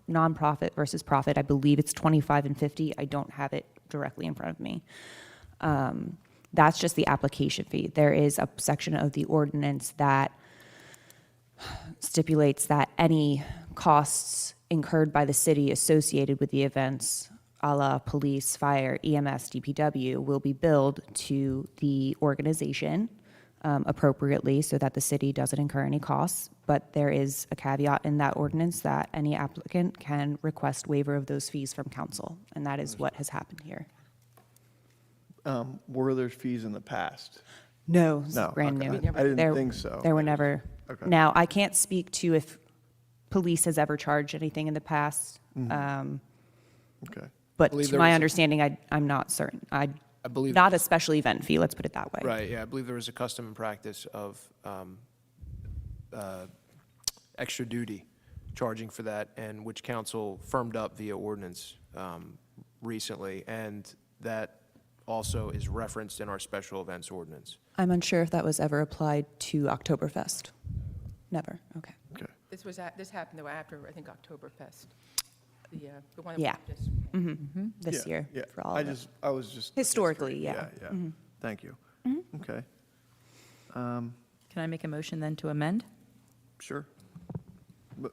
nonprofit versus profit. I believe it's 25 and 50. I don't have it directly in front of me. That's just the application fee. There is a section of the ordinance that stipulates that any costs incurred by the city associated with the events, a la police, fire, EMS, DPW, will be billed to the organization appropriately so that the city doesn't incur any costs. But there is a caveat in that ordinance that any applicant can request waiver of those fees from council, and that is what has happened here. Were there fees in the past? No, this is No, brand okay. new. I didn't There- think so. There were never. Okay. Now, I can't speak to if police has ever charged anything in the past, Okay. but believe to there my was a- understanding, I'm not certain. I believe. Not a special event fee, let's put it that way. Right, yeah, I believe there was a custom and practice of extra duty charging for that, and which council firmed up via ordinance recently, and that also is referenced in our special events ordinance. I'm unsure if that was ever applied to Oktoberfest. Never, okay. Okay. This happened though after, I think, Oktoberfest. The one that Yeah. we just. This Yeah, year yeah. for all of it. I was just. Historically, yeah. Yeah, Thank you. Okay. Can I make a motion then to amend? Sure.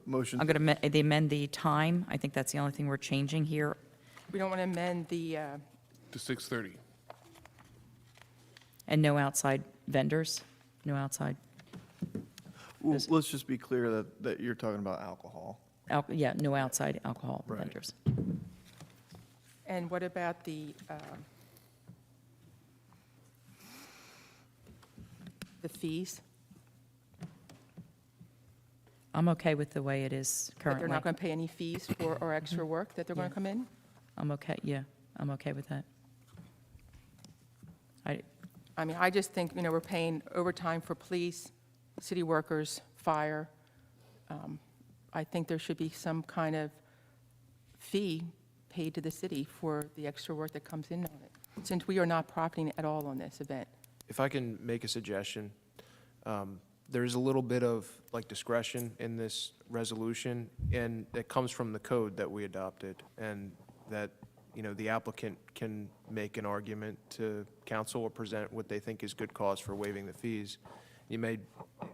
Motion. I'm going to amend the time. I think that's the only thing we're changing here. We don't want to amend the, To 6:30. And no outside vendors? No outside? Well, let's just be clear that you're talking about alcohol. Yeah, no outside alcohol Right. vendors. and what about the fees? I'm okay with the way it is That they're currently. not going to pay any fees for our extra work that they're going to come in? I'm okay, yeah, I'm okay with that. I mean, I just think, we're paying overtime for police, city workers, fire. I think there should be some kind of fee paid to the city for the extra work that comes in on it, since we are not profiting at all on this event. If I can make a suggestion, there's a little bit of like discretion in this resolution, and it comes from the code that we adopted, and that, the applicant can make an argument to council or present what they think is good cause for waiving the fees. You may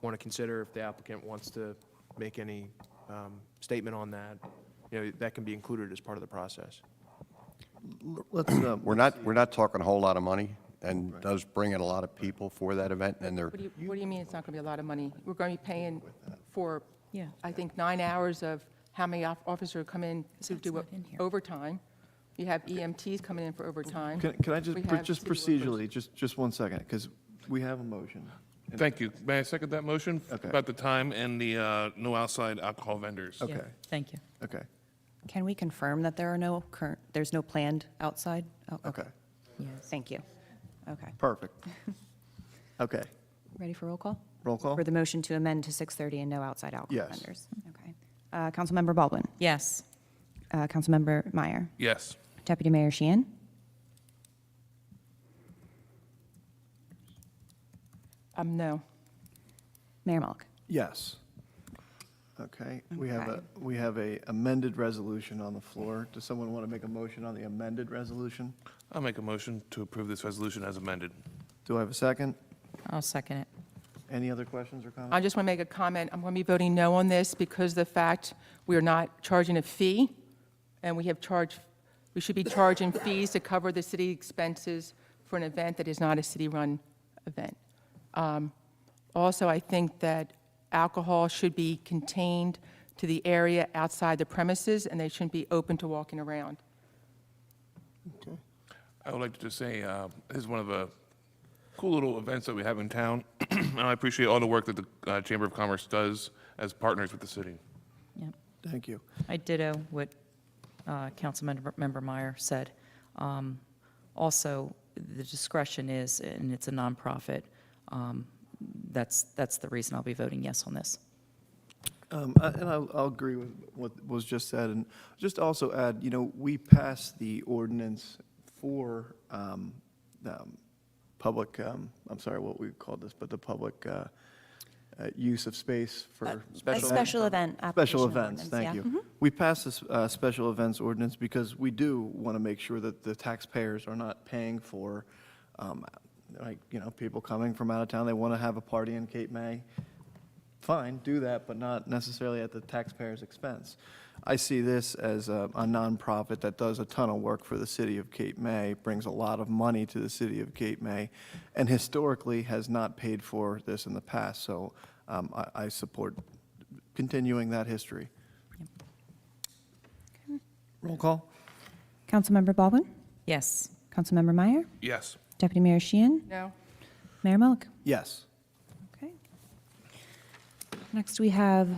want to consider if the applicant wants to make any statement on that, that can be included as part of the process. Let's, We're not talking a whole lot of money, and does bring in a lot of people for that event, and they're, What do you mean it's not going to be a lot of money? We're going to be paying for, Yeah. I think, 9 hours of how many officers come in to do not in here. overtime. You have EMTs coming in for overtime. can I We just, have just city workers. procedurally, just 1 second, because we have a motion. Thank you. May I second that motion? Okay. About the time and the no outside alcohol vendors. Yeah, Okay. thank you. Okay, Can we confirm that there's no planned outside? Oh, okay, Yes. Thank you. Okay. perfect. Okay, Ready for roll call? roll call? For the motion to amend to 6:30 and no outside alcohol Yes. vendors? Okay. Councilmember Baldwin. Yes, Councilmember Meyer. Yes. Deputy Mayor Sheehan. No. Mayor Mulk. Yes. Okay, we have Okay. we have a amended resolution on the floor. Does someone want to make a motion on the amended resolution? I'll make a motion to approve this resolution as amended. Do I have a second? I'll second it. Any other questions or comments? I just want to make a comment. I'm going to be voting no on this because of the fact we are not charging a fee, and we should be charging fees to cover the city expenses for an event that is not a city-run event. Also, I think that alcohol should be contained to the area outside the premises, and they shouldn't be open to walking around. I would like to just say, this is one of the cool little events that we have in town, and I appreciate all the work that the Chamber of Commerce does as partners with the city. Yep. Thank you. I ditto what Councilmember Meyer said. Also, the discretion is, and it's a nonprofit, that's the reason I'll be voting yes on this. And I'll agree with what was just said, and just also add, we passed the ordinance for public, I'm sorry, what we call this, but the public use of space for A special event special application events, ordinance, thank yeah. you. We passed this special events ordinance because we do want to make sure that the taxpayers are not paying for, people coming from out of town, they want to have a party in Cape May. Fine, do that, but not necessarily at the taxpayer's expense. I see this as a nonprofit that does a ton of work for the city of Cape May, brings a lot of money to the city of Cape May, and historically has not paid for this in the past. So I support continuing that history. Roll call? Councilmember Baldwin? Yes. Councilmember Councilmember Meyer? Yes. Deputy Mayor Sheehan? No? Mayor Mullick? Yes. Okay. Next, we have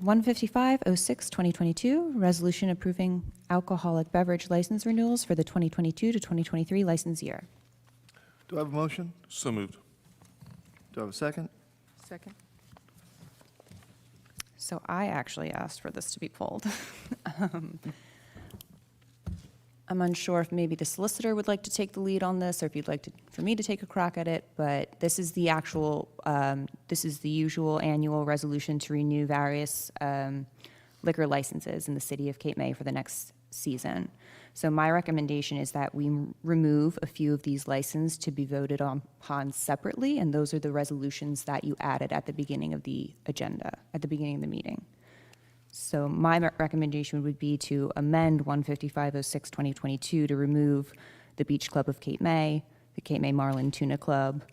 15506-2022, resolution approving alcoholic beverage license renewals for the 2022 to 2023 license year. Do I have a motion? So moved. Do I have a second? Second? So I actually asked for this to be pulled. I'm unsure if maybe the solicitor would like to take the lead on this, or if you'd like for me to take a crack at it, but this is the usual annual resolution to renew various liquor licenses in the city of Cape May for the next season. So my recommendation is that we remove a few of these licenses to be voted upon separately, and those are the resolutions that you added at the beginning of the agenda, at the beginning of the meeting. So my recommendation would be to amend 15506-2022 to remove the Beach Club of Cape May, the Cape May Marlin Tuna Club,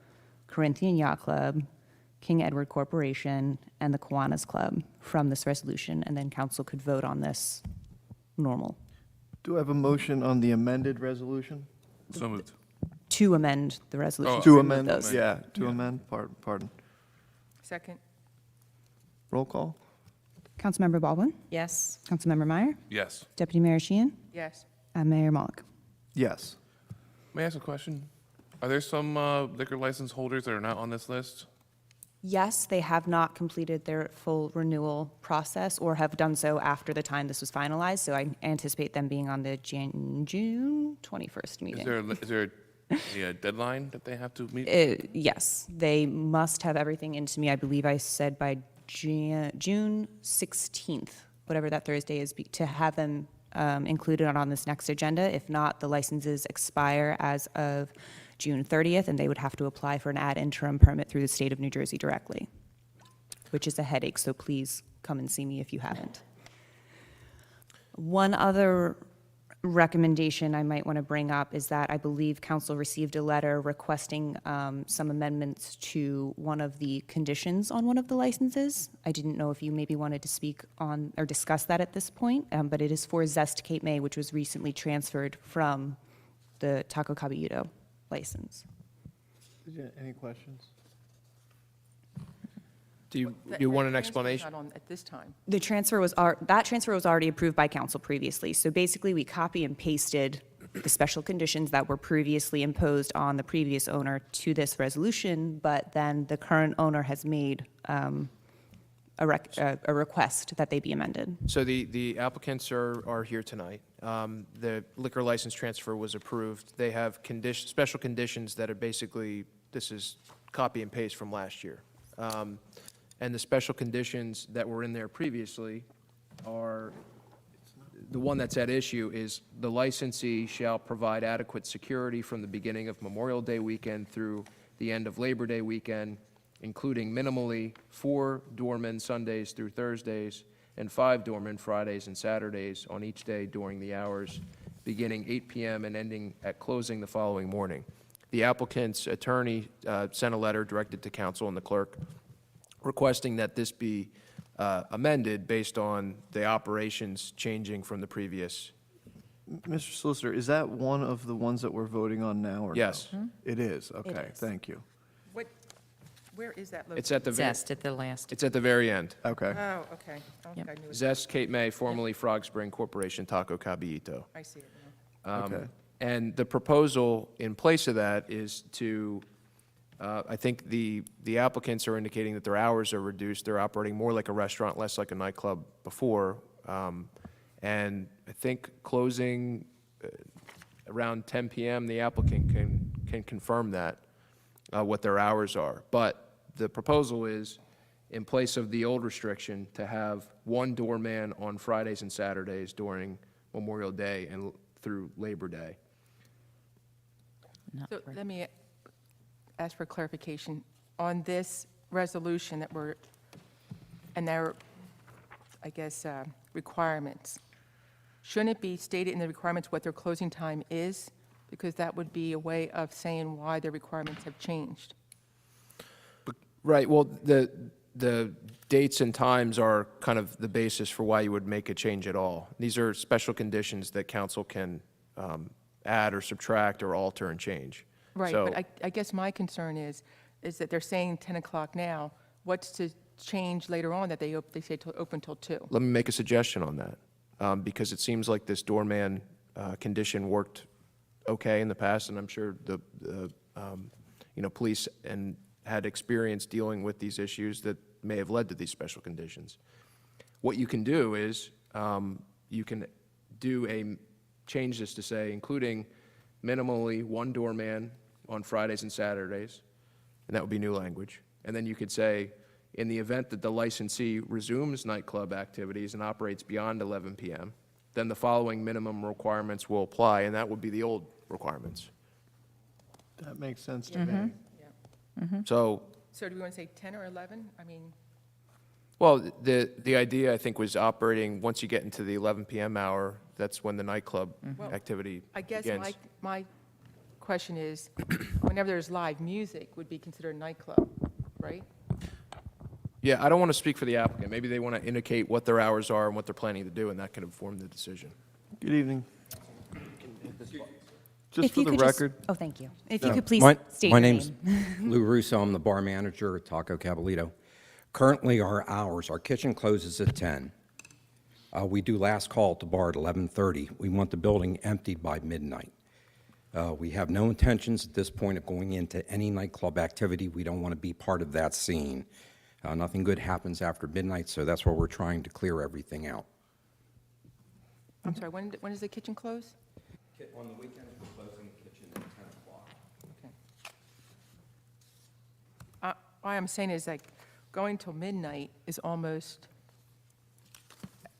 Corinthian Yacht Club, King Edward Corporation, and the Kiwanis Club from this resolution, and then council could vote on this normal. Do I have a motion on the amended resolution? So moved. To amend the resolution. Oh, To remove amend, those. yeah, to amend, pardon. Second? Roll call? Councilmember Baldwin? Yes. Councilmember Meyer? Yes. Deputy Mayor Sheehan? Yes. And Mayor Mullick. Yes. May I ask a question? Are there some liquor license holders that are not on this list? Yes, they have not completed their full renewal process or have done so after the time this was finalized, so I anticipate them being on the June 21st meeting. Is there a deadline that they have to meet? Yes, they must have everything into me, I believe I said by June 16th, whatever that Thursday is, to have them included on this next agenda. If not, the licenses expire as of June 30th, and they would have to apply for an ad interim permit through the state of New Jersey directly, which is a headache, so please come and see me if you haven't. One other recommendation I might want to bring up is that I believe council received a letter requesting some amendments to one of the conditions on one of the licenses. I didn't know if you maybe wanted to speak on or discuss that at this point, but it is for Zest Cape May, which was recently transferred from the Taco Caballito license. Any questions? Do you want an That transfer's explanation? Not on at this time. The transfer was, that transfer was already approved by council previously. So basically, we copy and pasted the special conditions that were previously imposed on the previous owner to this resolution, but then the current owner has made a request that they be amended. So the applicants are here tonight. The liquor license transfer was approved. They have special conditions that are basically, this is copy and paste from last year. And the special conditions that were in there previously are, the one that's at issue is the licensee shall provide adequate security from the beginning of Memorial Day weekend through the end of Labor Day weekend, including minimally 4 doormen Sundays through Thursdays and 5 doormen Fridays and Saturdays on each day during the hours beginning 8 p.m. and ending at closing the following morning. The applicant's attorney sent a letter directed to council and the clerk requesting that this be amended based on the operations changing from the previous. Mr. Solicitor, is that one of the ones that we're voting on now, or no? Yes. It is, okay, is. thank you. Where is that located? It's at the, Zest at the last. it's at the very end. Okay. Oh, okay. I don't think I knew it. Zest Cape May, formerly Frog Spring Corporation Taco Caballito. I see it now. Okay. And the proposal in place of that is to, I think the applicants are indicating that their hours are reduced. They're operating more like a restaurant, less like a nightclub before. And I think closing around 10 p.m., the applicant can confirm that, what their hours are. But the proposal is, in place of the old restriction, to have one doorman on Fridays and Saturdays during Memorial Day and through Labor Day. Not So for- let me ask for clarification. On this resolution that we're, and their, I guess, requirements, shouldn't it be stated in the requirements what their closing time is? Because that would be a way of saying why their requirements have changed. Right, well, the dates and times are kind of the basis for why you would make a change at all. These are special conditions that council can add or subtract or alter and change. Right, So- but I guess my concern is that they're saying 10 o'clock now. What's to change later on that they say open till 2? Let me make a suggestion on that, because it seems like this doorman condition worked okay in the past, and I'm sure the police had experience dealing with these issues that may have led to these special conditions. What you can do is, you can change this to say, including minimally one doorman on Fridays and Saturdays, and that would be new language. And then you could say, in the event that the licensee resumes nightclub activities and operates beyond 11 p.m., then the following minimum requirements will apply, and that would be the old requirements. That makes sense to me. So, So do we want to say 10 or 11? I mean, well, the idea, I think, was operating, once you get into the 11 p.m. hour, that's when the nightclub activity I guess begins. my question is, whenever there's live music, would be considered a nightclub, right? Yeah, I don't want to speak for the applicant. Maybe they want to indicate what their hours are and what they're planning to do, and that can inform the decision. Good evening. Just If for you the could just- record, Oh, thank you. If you could please state My your name's name. Lou Russo. I'm the bar manager at Taco Caballito. Currently, our kitchen closes at 10. We do last call at the bar at 11:30. We want the building emptied by midnight. We have no intentions at this point of going into any nightclub activity. We don't want to be part of that scene. Nothing good happens after midnight, so that's why we're trying to clear everything out. I'm sorry, when does the kitchen close? On the weekends, we're closing the kitchen at 10 o'clock. Okay. Why I'm saying is like, going till midnight is almost,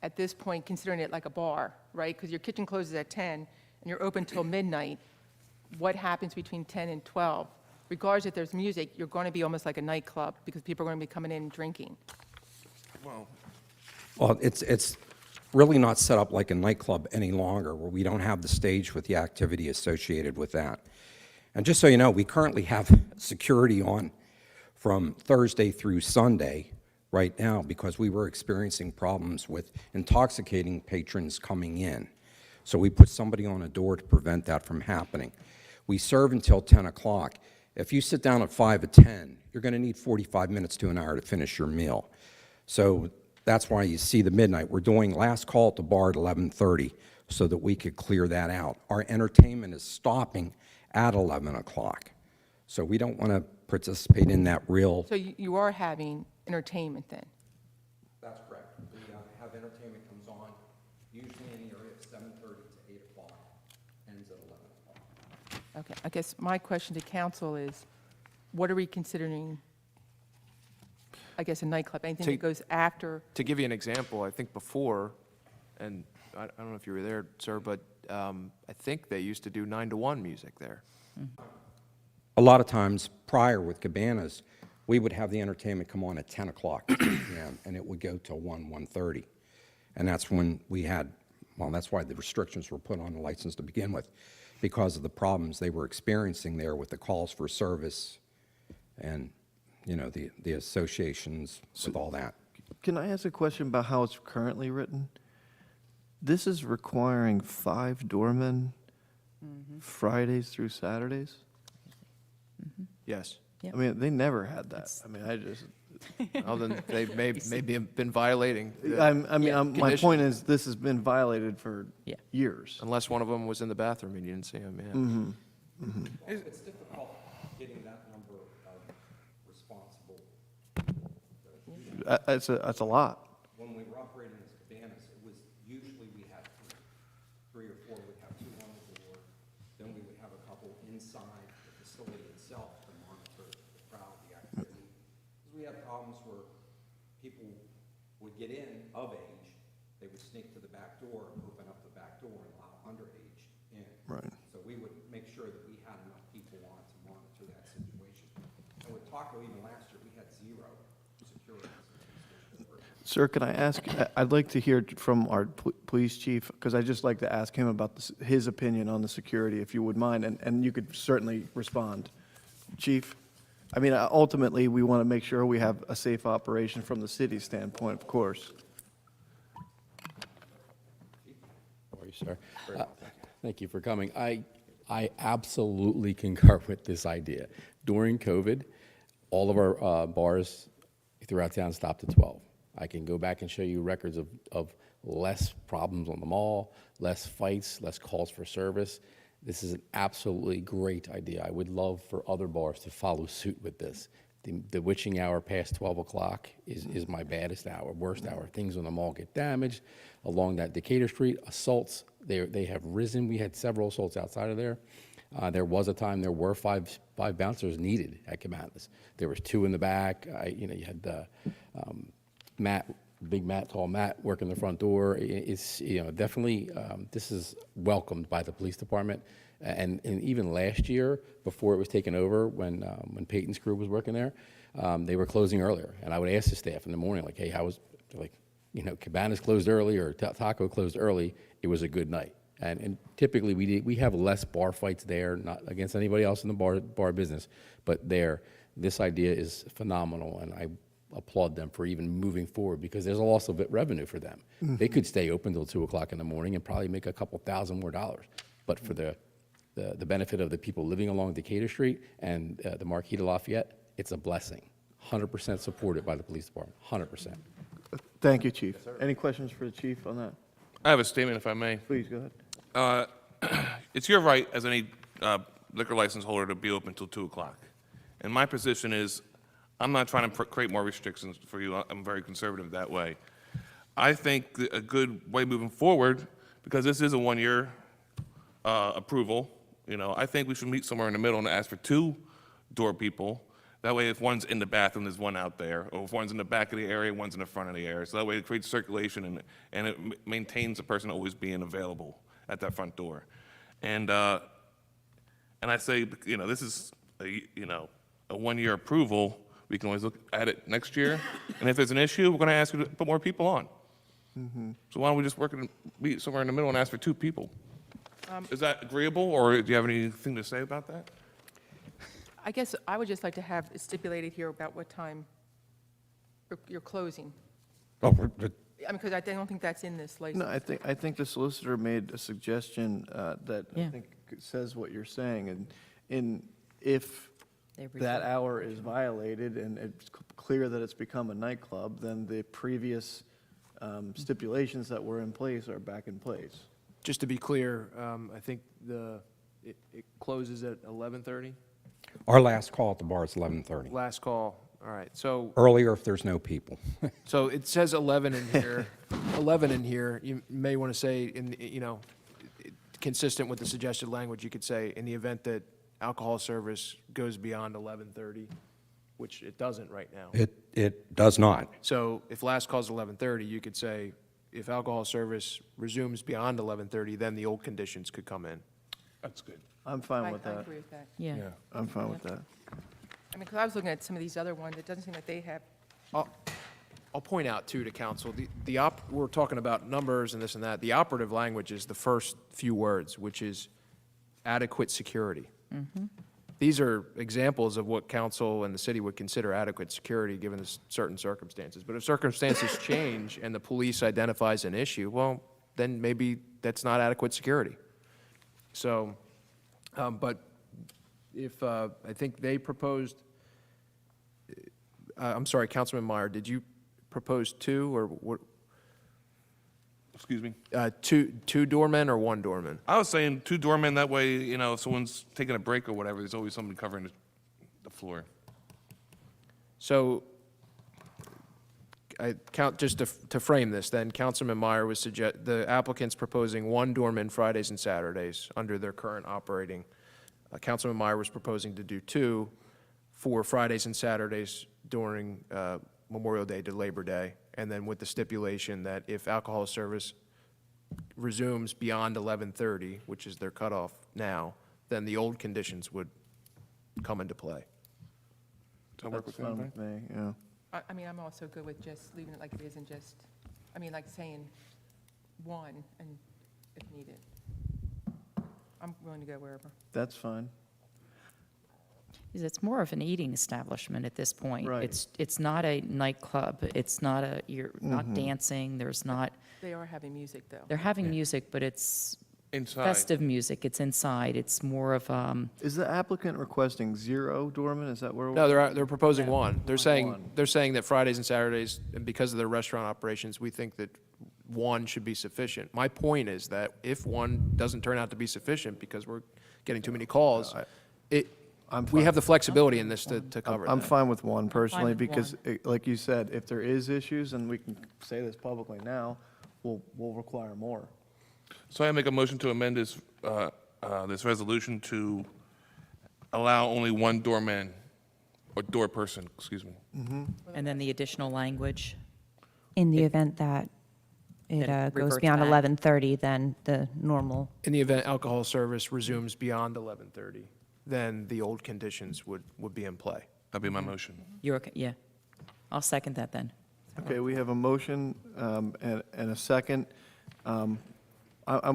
at this point, considering it like a bar, right? Because your kitchen closes at 10, and you're open till midnight. What happens between 10 and 12? Regardless if there's music, you're going to be almost like a nightclub, because people are going to be coming in and drinking. Well, it's really not set up like a nightclub any longer, where we don't have the stage with the activity associated with that. And just so you know, we currently have security on from Thursday through Sunday right now because we were experiencing problems with intoxicating patrons coming in. So we put somebody on a door to prevent that from happening. We serve until 10 o'clock. If you sit down at 5 or 10, you're going to need 45 minutes to an hour to finish your meal. So that's why you see the midnight. We're doing last call at the bar at 11:30 so that we could clear that out. Our entertainment is stopping at 11 o'clock. So we don't want to participate in that real. So you are having entertainment then? That's correct. We have entertainment comes on usually in the area of 7:30 to 8 o'clock, ends at 11 o'clock. Okay, I guess my question to council is, what are we considering, I guess, a nightclub? Anything that goes after? To give you an example, I think before, and I don't know if you were there, sir, but I think they used to do 9 to 1 music there. A lot of times prior with cabanas, we would have the entertainment come on at 10 o'clock p.m. and it would go till 1:30. And that's when we had, well, that's why the restrictions were put on the license to begin with, because of the problems they were experiencing there with the calls for service and, you know, the associations with all that. can I ask a question about how it's currently written? This is requiring 5 doormen Fridays through Saturdays? Yes. Yeah. I mean, they never had that. I mean, Well, then they maybe have been violating, my Condition. point is, this has been violated for Yeah. years. unless one of them was in the bathroom and you didn't see him, yeah. It's difficult getting that number of responsible. That's a lot. When we were operating as cabanas, it was usually we had three or four, we'd have two on the door, then we would have a couple inside the facility itself to monitor the crowd, the activity. Because we had problems where people would get in of age, they would sneak to the back door, open up the back door and allow underage in. Right. So we would make sure that we had enough people on to monitor that situation. And with Taco, even last year, we had 0 security. Sir, can I ask, I'd like to hear from our police chief, because I'd just like to ask him about his opinion on the security, if you would mind, and you could certainly respond. Chief? I mean, ultimately, we want to make sure we have a safe operation from the city standpoint, of course. How are you, sir? Thank you for coming. I absolutely concur with this idea. During COVID, all of our bars throughout town stopped at 12. I can go back and show you records of less problems on the mall, less fights, less calls for service. This is an absolutely great idea. I would love for other bars to follow suit with this. The witching hour past 12 o'clock is my baddest hour, worst hour. Things on the mall get damaged. Along that Decatur Street, assaults, they have risen. We had several assaults outside of there. There was a time there were five bouncers needed at Cabanas. There was 2 in the back. You had Matt, big Matt, tall Matt, working the front door. It's definitely this is welcomed by the police department. And even last year, before it was taken over, when Peyton's crew was working there, they were closing earlier. And I would ask the staff in the morning, like, hey, how was, like, Cabanas closed early or Taco closed early, it was a good night. And typically we have less bar fights there, not against anybody else in the bar business, but this idea is phenomenal, and I applaud them for even moving forward, because there's a loss of revenue for them. They could stay open till 2 o'clock in the morning and probably make a couple $1,000 more, but for the benefit of the people living along Decatur Street and the Marquis de Lafayette, it's a blessing. 100% supported by the police department, 100%. Thank you, Chief. Any questions for the chief on that? I have a statement, if I may. Please, go ahead. It's your right as any liquor license holder to be open until 2 o'clock. And my position is, I'm not trying to create more restrictions for you. I'm very conservative that way. I think that a good way moving forward, because this is a one-year approval, I think we should meet somewhere in the middle and ask for 2 door people. That way, if one's in the bathroom, there's one out there. Or if one's in the back of the area, one's in the front of the area. So that way it creates circulation and it maintains the person always being available at that front door. And I say, this is a one-year approval. We can always look at it next year. And if there's an issue, we're going to ask you to put more people on. So why don't we just meet somewhere in the middle and ask for 2 people? Is that agreeable, or do you have anything to say about that? I guess I would just like to have it stipulated here about what time you're closing. Oh, Because I don't think that's in this license. No, I think the solicitor made a suggestion that I Yeah. think says what you're saying, and if They that hour is violated and it's clear that it's become a nightclub, then the previous stipulations that were in place are back in place. Just to be clear, I think it closes at 11:30? Our last call at the bar is 11:30. Last call, all right. So Earlier if there's no people. So it says 11 in here. 11 in here. You may want to say, consistent with the suggested language, you could say, in the event that alcohol service goes beyond 11:30, which it doesn't right now. It does not. So if last call is 11:30, you could say, if alcohol service resumes beyond 11:30, then the old conditions could come in. That's good. I'm fine I with that. agree with that. Yeah. I'm fine with that. I mean, because I was looking at some of these other ones, it doesn't seem like they have, I'll point out, too, to council, we're talking about numbers and this and that. The operative language is the first few words, which is adequate security. These are examples of what council and the city would consider adequate security given certain circumstances. But if circumstances change and the police identifies an issue, well, then maybe that's not adequate security. So, but if, I think they proposed I'm sorry, Councilman Meyer, did you propose two, or what, Excuse me? two doormen or one doorman? I was saying 2 doormen, that way, if someone's taking a break or whatever, there's always somebody covering the floor. So, just to frame this, then, Councilman Meyer was the applicant's proposing 1 doorman Fridays and Saturdays under their current operating. Councilman Meyer was proposing to do 2 for Fridays and Saturdays during Memorial Day to Labor Day, and then with the stipulation that if alcohol service resumes beyond 11:30, which is their cutoff now, then the old conditions would come into play. Does that work with you? Fine Frank? with me, yeah. I mean, I'm also good with just leaving it like it is and just, like saying 1 and if needed. I'm willing to go wherever. That's fine. Because it's more of an eating establishment at this point. Right. It's not a nightclub. It's not you're not dancing. There's not, They are having music, though. they're having music, but it's Inside. festive music. It's inside. It's more of, Is the applicant requesting 0 doormen? Is that where? No, they're proposing 1. They're saying, One. they're saying that Fridays and Saturdays, and because of their restaurant operations, we think that 1 should be sufficient. My point is that if 1 doesn't turn out to be sufficient because we're getting too many calls, we have the flexibility in this to cover that. I'm fine with 1 personally, with because, like you said, if there is issues, and we can say this publicly now, we'll require more. So I make a motion to amend this resolution to allow only 1 doorman, or door person, excuse me. and then the additional language. In the event that it That it goes reverts beyond back. 11:30, then the normal. In the event alcohol service resumes beyond 11:30, then the old conditions would be in play. That'd be my motion. You're okay, yeah. I'll second that then. Okay, we have a motion and a second. I'm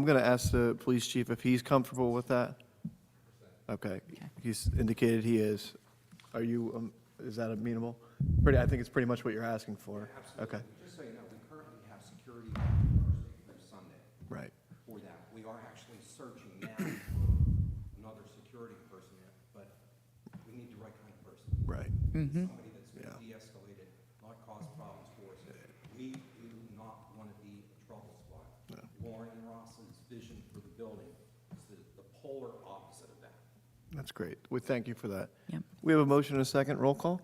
going to ask the police chief if he's comfortable with that. Okay, he's indicated he is. Are you, is that amenable? I think it's pretty much what you're asking for. Okay, Just so you know, we currently have security on Thursday through Sunday right. for that. We are actually searching now for another security person, but we need the right kind of person. Right. Somebody that's going to de-escalate it, not cause problems for us. We do not want to be a trouble spot. Lauren Ross's vision for the building is the polar opposite of that. That's great. We thank you for that. Yep. We have a motion and a second. Roll call?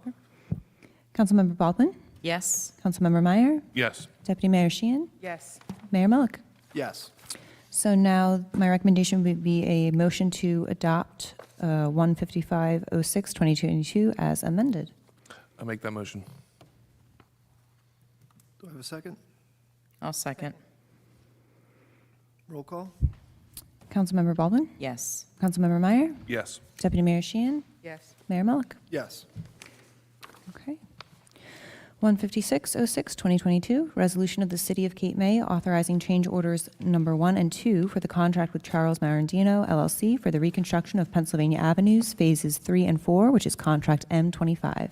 Councilmember Baldwin, Yes? Councilmember Meyer, Yes. Deputy Mayor Sheehan, Yes. Mayor Mullick. Yes. So now my recommendation would be a motion to adopt 15506-2022 as amended. I make that motion. Do I have a second? I'll second. Roll call? Councilmember Baldwin, Yes. Councilmember Meyer, Yes. Deputy Mayor Sheehan, Yes. Mayor Mullick. Yes. Okay. 15606-2022, resolution of the City of Cape May authorizing change orders number 1 and 2 for the contract with Charles Marandino LLC for the reconstruction of Pennsylvania Avenues, phases 3 and 4, which is contract M25.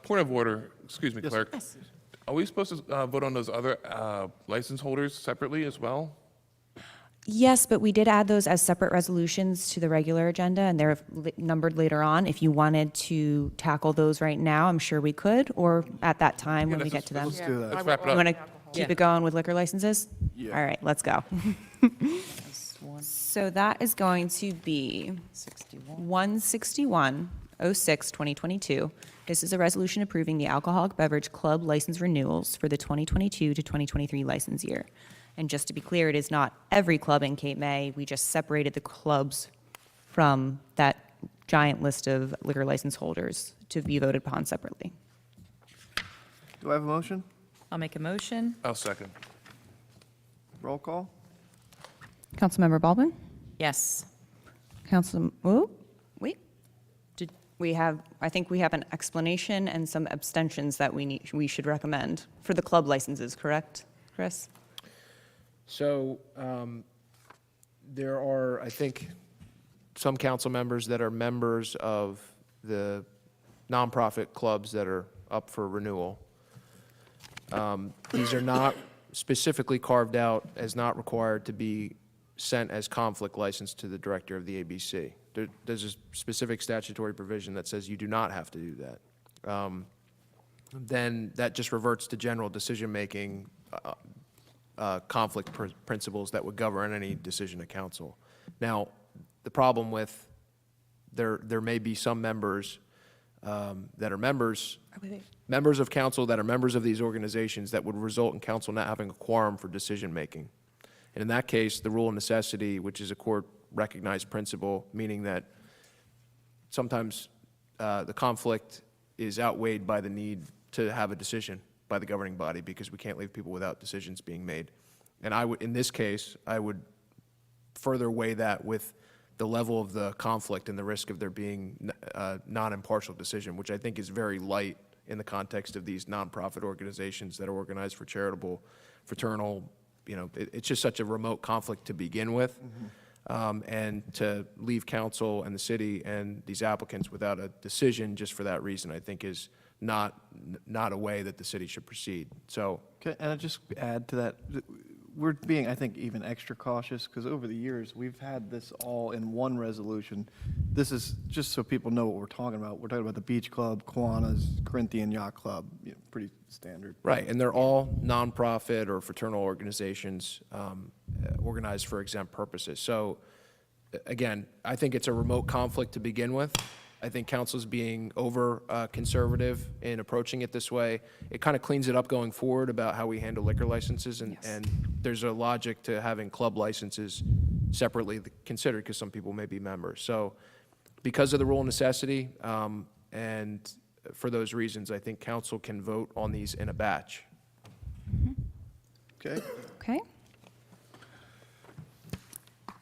Point of order, excuse me, clerk. Are we supposed to vote on those other license holders separately as well? Yes, but we did add those as separate resolutions to the regular agenda, and they're numbered later on. If you wanted to tackle those right now, I'm sure we could, or at that time when we get to them. Let's do that. Let's wrap it You up. want to keep it going with liquor licenses? Yeah. All right, let's go. So that is going to be 16106-2022. This is a resolution approving the alcoholic beverage club license renewals for the 2022 to 2023 license year. And just to be clear, it is not every club in Cape May. We just separated the clubs from that giant list of liquor license holders to be voted upon separately. Do I have a motion? I'll make a motion. I'll second. Roll call? Councilmember Baldwin? Yes. I think we have an explanation and some abstentions that we should recommend for the club licenses, correct, Chris? So there are, I think, some council members that are members of the nonprofit clubs that are up for renewal. These are not specifically carved out as not required to be sent as conflict license to the director of the ABC. There's a specific statutory provision that says you do not have to do that. then that just reverts to general decision-making conflict principles that would govern any decision of council. Now, the problem with, there may be some members that are members of council that are members of these organizations that would result in council not having a quorum for decision-making. And in that case, the rule of necessity, which is a court-recognized principle, meaning that sometimes the conflict is outweighed by the need to have a decision by the governing body, because we can't leave people without decisions being made. And I would, in this case, I would further weigh that with the level of the conflict and the risk of there being a non-impartial decision, which I think is very light in the context of these nonprofit organizations that are organized for charitable, fraternal, it's just such a remote conflict to begin with. And to leave council and the city and these applicants without a decision just for that reason, I think is not a way that the city should proceed. So, Okay, and I'll just add to that, we're being, I think, even extra cautious, because over the years, we've had this all in one resolution. This is, just so people know what we're talking about, we're talking about the Beach Club, Kiwanis, Corinthian Yacht Club, pretty standard. right, and they're all nonprofit or fraternal organizations organized for exempt purposes. So, again, I think it's a remote conflict to begin with. I think council's being over conservative in approaching it this way. It kind of cleans it up going forward about how we handle liquor licenses, and there's a logic to having club licenses separately considered, because some people may be members. So because of the rule of necessity, and for those reasons, I think council can vote on these in a batch. Okay, Okay.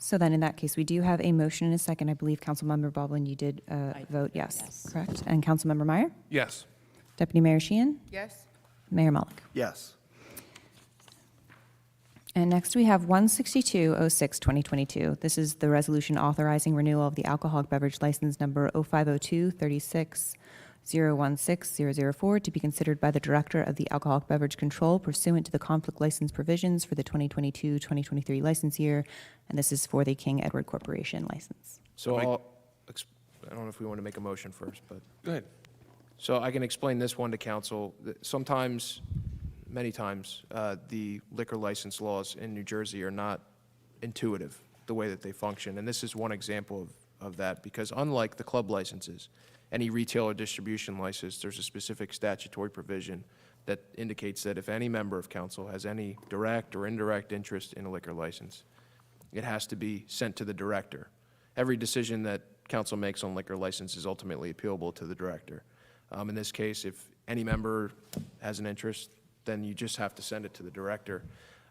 So then in that case, we do have a motion and a second. I believe Councilmember Baldwin, you did vote yes, correct? And Councilmember Meyer? Yes. Deputy Mayor Sheehan? Yes? Mayor Mullick? yes. And next we have 16206-2022. This is the resolution authorizing renewal of the alcoholic beverage license number 0502-36016004 to be considered by the Director of the Alcoholic Beverage Control pursuant to the conflict license provisions for the 2022-2023 license year. And this is for the King Edward Corporation license. So I don't know if we want to make a motion first, but. Go ahead. So I can explain this one to council. Sometimes, many times, the liquor license laws in New Jersey are not intuitive, the way that they function. And this is one example of that, because unlike the club licenses, any retail or distribution license, there's a specific statutory provision that indicates that if any member of council has any direct or indirect interest in a liquor license, it has to be sent to the director. Every decision that council makes on liquor license is ultimately appealable to the director. In this case, if any member has an interest, then you just have to send it to the director,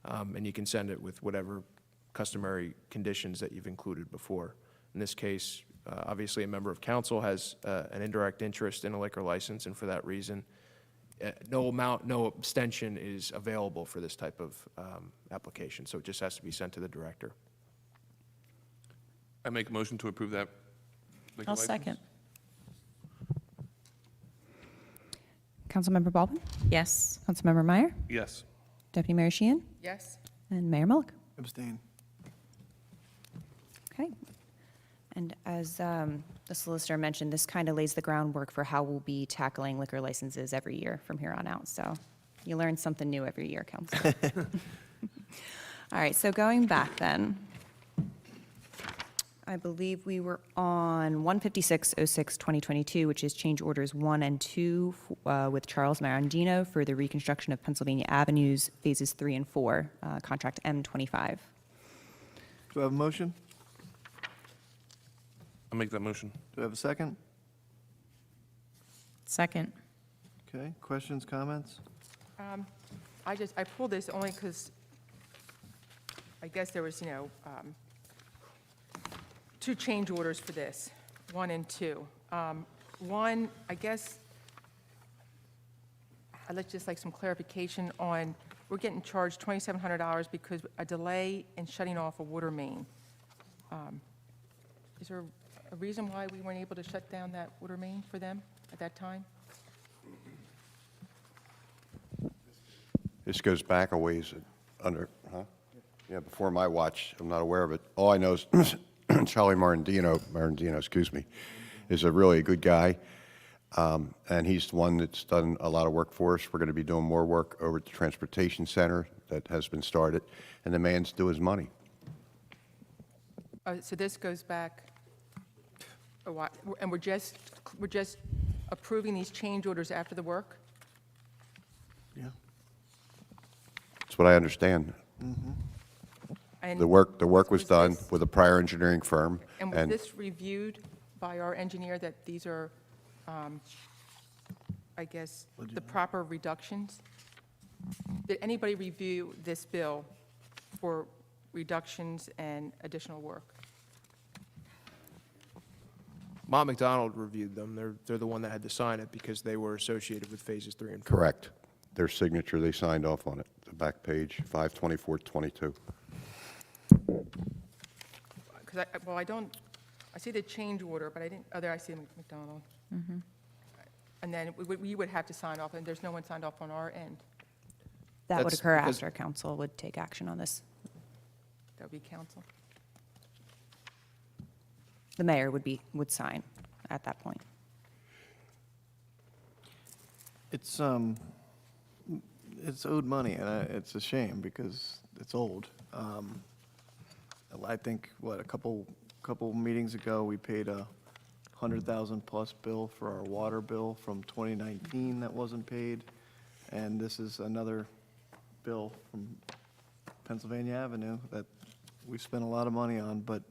and you can send it with whatever customary conditions that you've included before. In this case, obviously, a member of council has an indirect interest in a liquor license, and for that reason, no abstention is available for this type of application, so it just has to be sent to the director. I make a motion to approve that liquor I'll license. second. Councilmember Baldwin? Yes. Councilmember Meyer? Yes. Deputy Mayor Sheehan? Yes? And Mayor Mullick? Abstain. Okay. And as the solicitor mentioned, this kind of lays the groundwork for how we'll be tackling liquor licenses every year from here on out. So you learn something new every year, Council. All right, so going back then, I believe we were on 15606-2022, which is change orders 1 and 2 with Charles Marandino for the reconstruction of Pennsylvania Avenues, phases 3 and 4, contract M25. Do I have a motion? I'll make that motion. Do I have a second? Second. Okay, questions, comments? I pulled this only because I guess there was, two change orders for this, 1 and 2. One, I guess, I'd just like some clarification on, we're getting charged $2,700 because a delay in shutting off a water main. Is there a reason why we weren't able to shut down that water main for them at that time? This goes back a ways yeah, before my watch. I'm not aware of it. All I know is Charlie Marandino, excuse me, is a really good guy. And he's the one that's done a lot of work for us. We're going to be doing more work over at the Transportation Center that has been started, and the man's due his money. So this goes back a while, and we're just approving these change orders after the work? That's what I understand. And The work was done this- with a prior engineering firm. And was this reviewed by our engineer that these are, I guess, the proper reductions? Did anybody review this bill for reductions and additional work? Mott McDonald reviewed them. They're the one that had to sign it because they were associated with phases 3 and 4. Correct. Their signature, they signed off on it, the back page, 5/24/22. Because I see the change order, but I didn't, I see McDonald. And then we would have to sign off, and there's no one signed off on our end. That would That's occur because- after council would take action on this. That would be council. The mayor would sign at that point. It's owed money, and it's a shame because it's old. I think, a couple meetings ago, we paid a $100,000 plus bill for our water bill from 2019 that wasn't paid, and this is another bill from Pennsylvania Avenue that we spent a lot of money on, but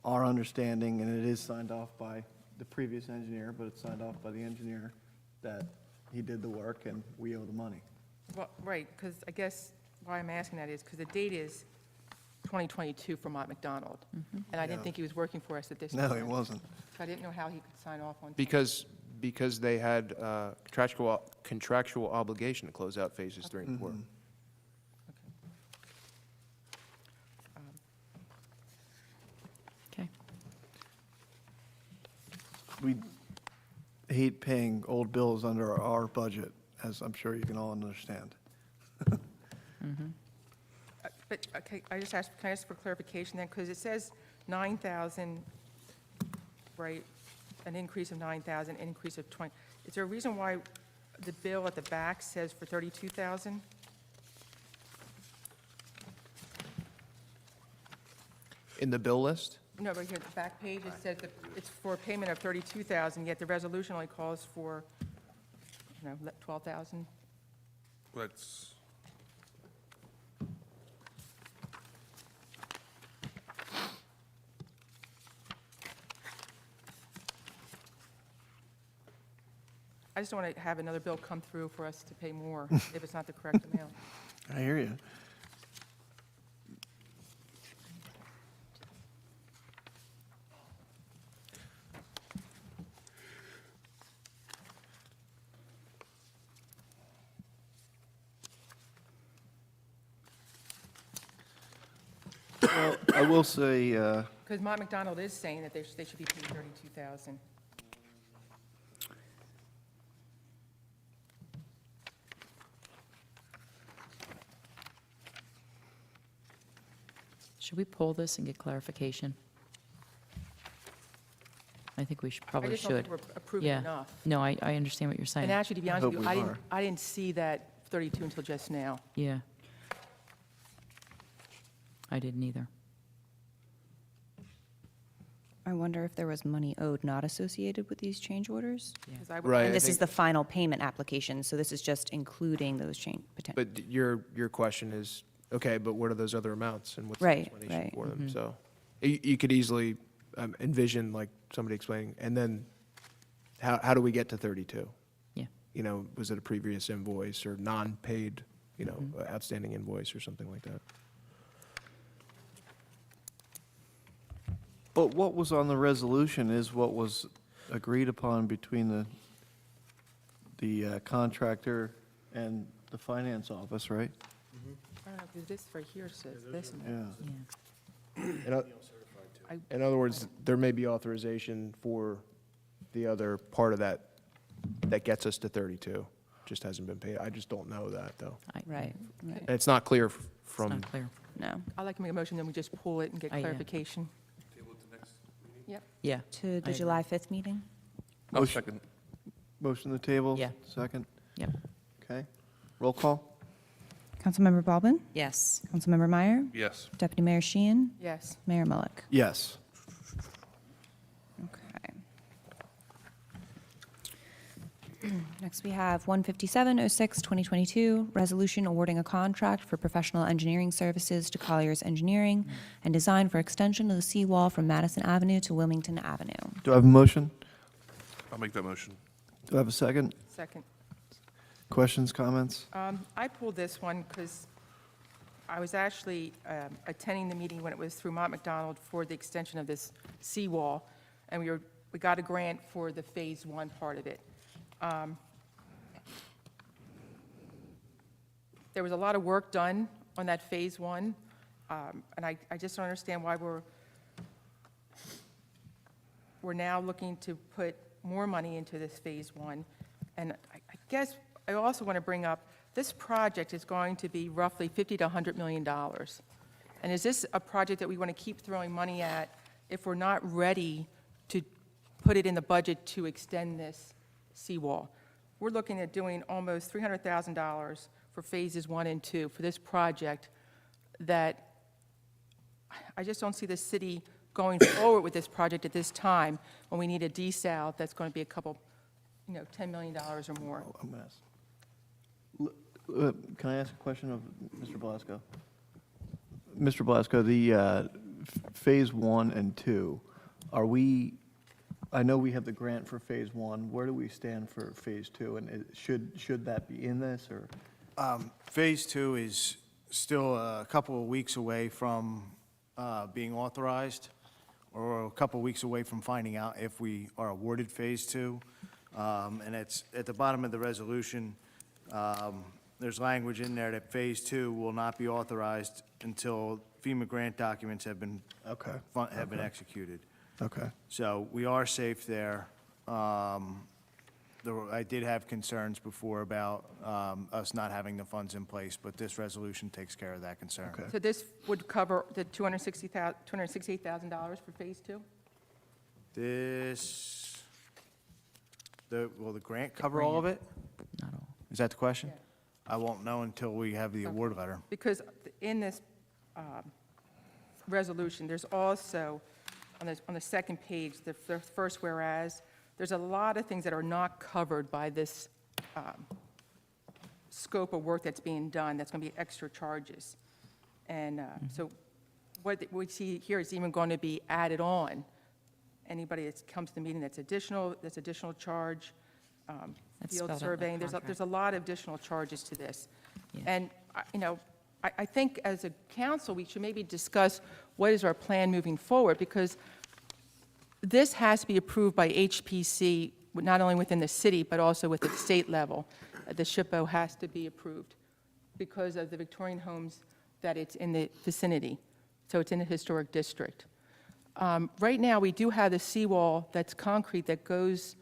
our understanding, and it is signed off by the previous engineer, but it's signed off by the engineer, that he did the work and we owe the money. Well, right, because I guess why I'm asking that is because the date is 2022 for Mott McDonald. And I didn't think he was working for us at this time. No, it wasn't. So I didn't know how he could sign off on. Because they had contractual obligation to close out phases 3 and 4. Okay. We hate paying old bills under our budget, as I'm sure you can all understand. But, okay, can I ask for clarification then? Because it says 9,000, right, an increase of 9,000, an increase of 20. Is there a reason why the bill at the back says for 32,000? In the bill list? No, right here, the back page, it says that it's for a payment of 32,000, yet the resolution only calls for, 12,000. Let's, I just don't want to have another bill come through for us to pay more if it's not the correct amount. I hear you. Well, I will say, Because Mott McDonald is saying that they should be paid 32,000. Should we pull this and get clarification? I think we probably I just don't should. think we're approving Yeah. enough. No, I understand what you're saying. And actually, to be honest with hope you, we are. I didn't see that 32 until just now. Yeah. I didn't either. I wonder if there was money owed not associated with these change orders? 'Cause I would- Right. And I this is think- the final payment application, so this is just including those change, potential. But your question is, okay, but what are those other amounts and what's the Right, explanation right. for them? So you could easily envision, like somebody explaining, and then how do we get to 32? Yeah. Was it a previous invoice or non-paid, outstanding invoice or something like that? but what was on the resolution is what was agreed upon between the contractor and the finance office, right? I don't know, 'cause this right here says this amount. Yeah. In other words, there may be authorization for the other part of that gets us to 32, just hasn't been paid. I just don't know that, though. Right, right. And it's not clear It's from, not clear. No. I'd like to make a motion, then we just pull it and get Yeah. clarification. Yep. Yeah. To the I agree. July 5th meeting? I'll Motion- second. Motion to table? Yeah. Second? Yep. Okay. Roll call? Councilmember Baldwin? Yes. Councilmember Meyer? Yes. Deputy Mayor Sheehan? Yes. Mayor Mullick? Yes. Okay. Next, we have 15706, 2022, resolution awarding a contract for professional engineering services to Collier's Engineering and Design for extension of the seawall from Madison Avenue to Wilmington Avenue. Do I have a motion? I'll make that motion. Do I have a second? Second. Questions, comments? I pulled this one because I was actually attending the meeting when it was through Mott McDonald for the extension of this seawall, and we got a grant for the Phase 1 part of it. There was a lot of work done on that Phase 1, and I just don't understand why we're now looking to put more money into this Phase 1. And I guess I also want to bring up, this project is going to be roughly $50 to $100 million. And is this a project that we want to keep throwing money at if we're not ready to put it in the budget to extend this seawall? We're looking at doing almost $300,000 for Phases 1 and 2 for this project that I just don't see the city going forward with this project at this time when we need a desal that's going to be a couple, $10 million or more. I'm gonna ask. Can I ask a question of Mr. Blasco? Mr. Blasco, the Phase 1 and 2, are we, I know we have the grant for Phase 1. Where do we stand for Phase 2? And should that be in this, or? Phase 2 is still a couple of weeks away from being authorized, or a couple of weeks away from finding out if we are awarded Phase 2. And it's at the bottom of the resolution. There's language in there that Phase 2 will not be authorized until FEMA grant documents have been executed. Okay. So we are safe there. I did have concerns before about us not having the funds in place, but this resolution takes care of that concern. Okay. So this would cover the $268,000 for Phase 2? Will the grant cover all of it? Not all. Is that the question? I won't know until we have the award letter. Because in this resolution, there's also, on the second page, the first whereas, there's a lot of things that are not covered by this scope of work that's being done, that's going to be extra charges. And so what we see here is even going to be added on. Anybody that comes to the meeting that's additional charge, That's field spelled out in the surveying, there's contract. a lot of additional charges to this. Yeah. And, I think as a council, we should maybe discuss what is our plan moving forward, because this has to be approved by HPC, not only within the city, but also with the state level. The SHPO has to be approved because of the Victorian homes that it's in the vicinity. So it's in the historic district. Right now, we do have the seawall that's concrete that's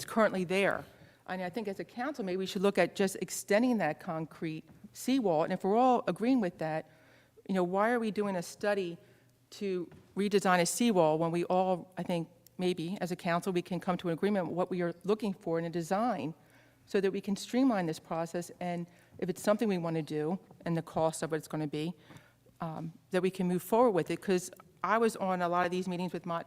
currently there. And I think as a council, maybe we should look at just extending that concrete seawall. And if we're all agreeing with that, why are we doing a study to redesign a seawall when we all, I think, maybe as a council, we can come to an agreement on what we are looking for in a design so that we can streamline this process, and if it's something we want to do and the cost of what it's going to be, that we can move forward with it. Because I was on a lot of these meetings with Mott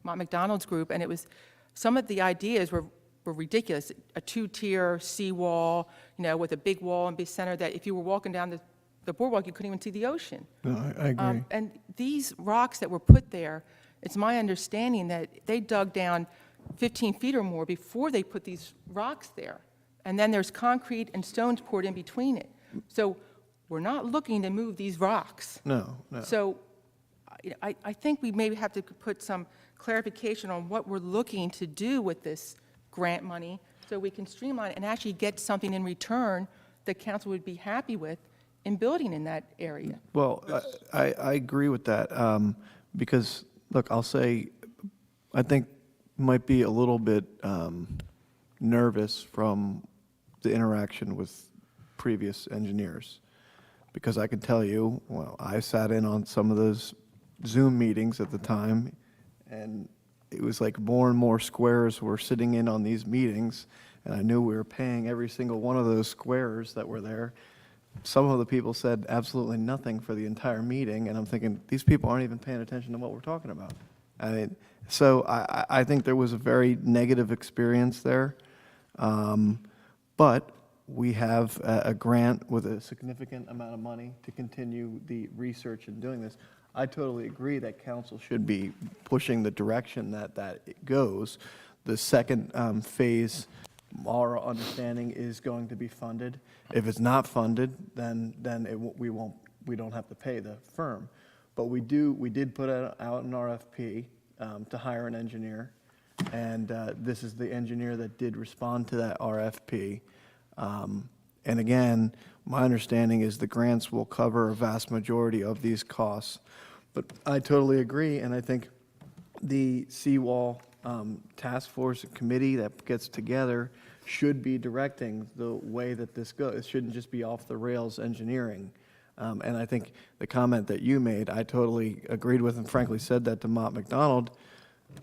McDonald's group, and it was, some of the ideas were ridiculous. A two-tier seawall, with a big wall and be center that if you were walking down the boardwalk, you couldn't even see the ocean. No, I agree. And these rocks that were put there, it's my understanding that they dug down 15 feet or more before they put these rocks there. And then there's concrete and stones poured in between it. So we're not looking to move these rocks. No. So I think we maybe have to put some clarification on what we're looking to do with this grant money so we can streamline it and actually get something in return that council would be happy with in building in that area. Well, I agree with that, because, look, I'll say, I think might be a little bit nervous from the interaction with previous engineers, because I can tell you, well, I sat in on some of those Zoom meetings at the time, and it was like more and more squares were sitting in on these meetings, and I knew we were paying every single one of those squares that were there. Some of the people said absolutely nothing for the entire meeting, and I'm thinking, these people aren't even paying attention to what we're talking about. I mean, so I think there was a very negative experience there. But we have a grant with a significant amount of money to continue the research and doing this. I totally agree that council should be pushing the direction that it goes. The second phase, our understanding, is going to be funded. If it's not funded, then we don't have to pay the firm. But we did put out an RFP to hire an engineer, and this is the engineer that did respond to that RFP. And again, my understanding is the grants will cover a vast majority of these costs. But I totally agree, and I think the Seawall task force committee that gets together should be directing the way that this goes. It shouldn't just be off the rails engineering. And I think the comment that you made, I totally agreed with, and frankly said that to Mott McDonald.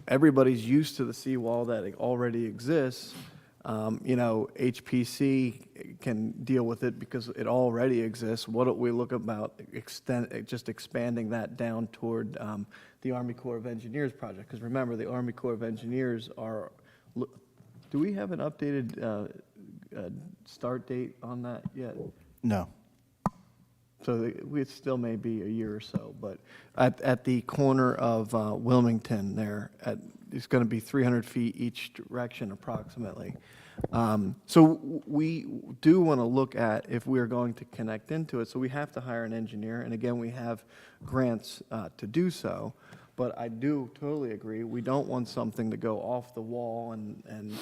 Everybody's used to the seawall that already exists. HPC can deal with it because it already exists. What do we look about just expanding that down toward the Army Corps of Engineers project? Because remember, the Army Corps of Engineers are, do we have an updated start date on that yet? No. So it still may be a year or so, but at the corner of Wilmington there, it's going to be 300 feet each direction approximately. So we do want to look at if we're going to connect into it, so we have to hire an engineer, and again, we have grants to do so, but I do totally agree, we don't want something to go off the wall and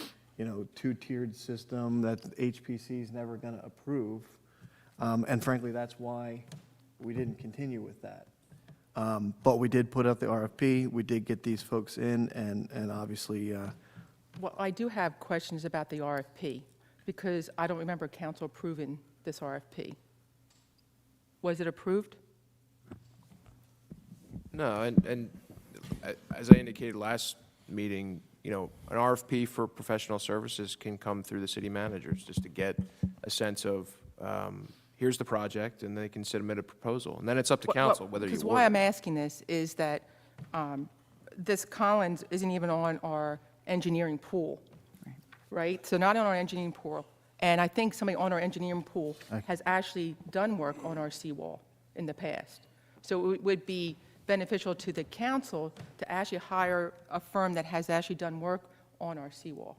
two-tiered system that HPC is never going to approve. And frankly, that's why we didn't continue with that. But we did put out the RFP, we did get these folks in, and obviously... Well, I do have questions about the RFP, because I don't remember council approving this RFP. Was it approved? No, and as I indicated last meeting, an RFP for professional services can come through the city managers just to get a sense of, here's the project, and they can submit a proposal. And then it's up to council whether you Because award why it. I'm asking this is that this Collins isn't even on our engineering pool, right? So not on our engineering pool. And I think somebody on our engineering pool has actually done work on our seawall in the past. So it would be beneficial to the council to actually hire a firm that has actually done work on our seawall.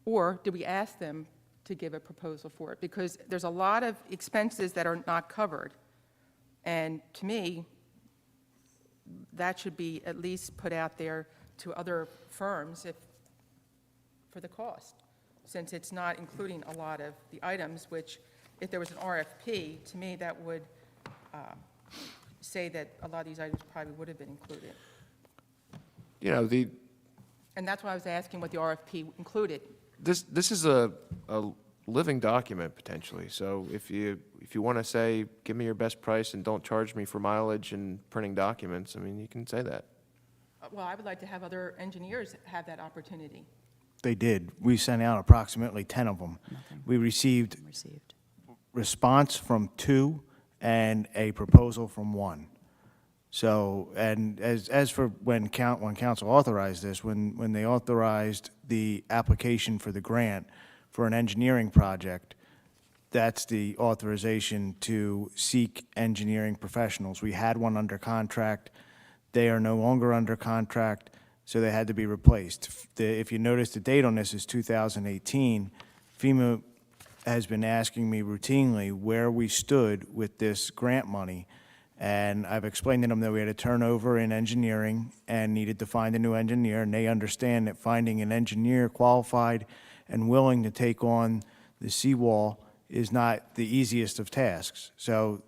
Or do we ask them to give a proposal for it? Because there's a lot of expenses that are not covered. And to me, that should be at least put out there to other firms for the cost, since it's not including a lot of the items, which if there was an RFP, to me, that would say that a lot of these items probably would have been included. And that's why I was asking what the RFP included. This is a living document potentially. So if you want to say, give me your best price and don't charge me for mileage and printing documents, I mean, you can say that. Well, I would like to have other engineers have that opportunity. They did. We sent out approximately 10 of them. We received response from 2 and a proposal from 1. So, and as for when council authorized this, when they authorized the application for the grant for an engineering project, that's the authorization to seek engineering professionals. We had one under contract. They are no longer under contract, so they had to be replaced. If you notice, the date on this is 2018. FEMA has been asking me routinely where we stood with this grant money, and I've explained to them that we had a turnover in engineering and needed to find a new engineer, and they understand that finding an engineer qualified and willing to take on the seawall is not the easiest of tasks. So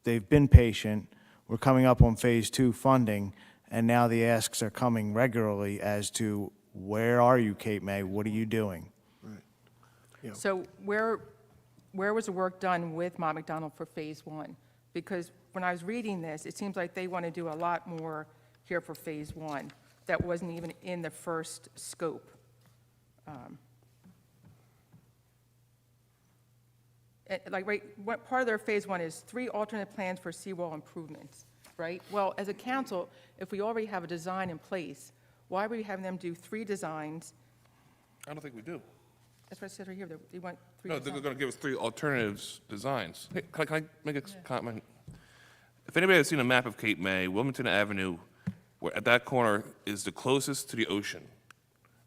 they've been patient. We're coming up on phase 2 funding, and now the asks are coming regularly as to where are you, Cape May? What are you doing? Yeah. So where was the work done with Mott McDonald for phase 1? Because when I was reading this, it seems like they want to do a lot more here for phase 1. that wasn't even in the first scope. Right, what part of their phase one is 3 alternate plans for seawall improvements, right? Well, as a council, if we already have a design in place, why are we having them do 3 designs? I don't think we do. That's what I said right here, they want 3 No, they're designs. going to give us 3 alternatives designs. Hey, can I make a comment? If anybody has seen a map of Cape May, Wilmington Avenue, where at that corner is the closest to the ocean.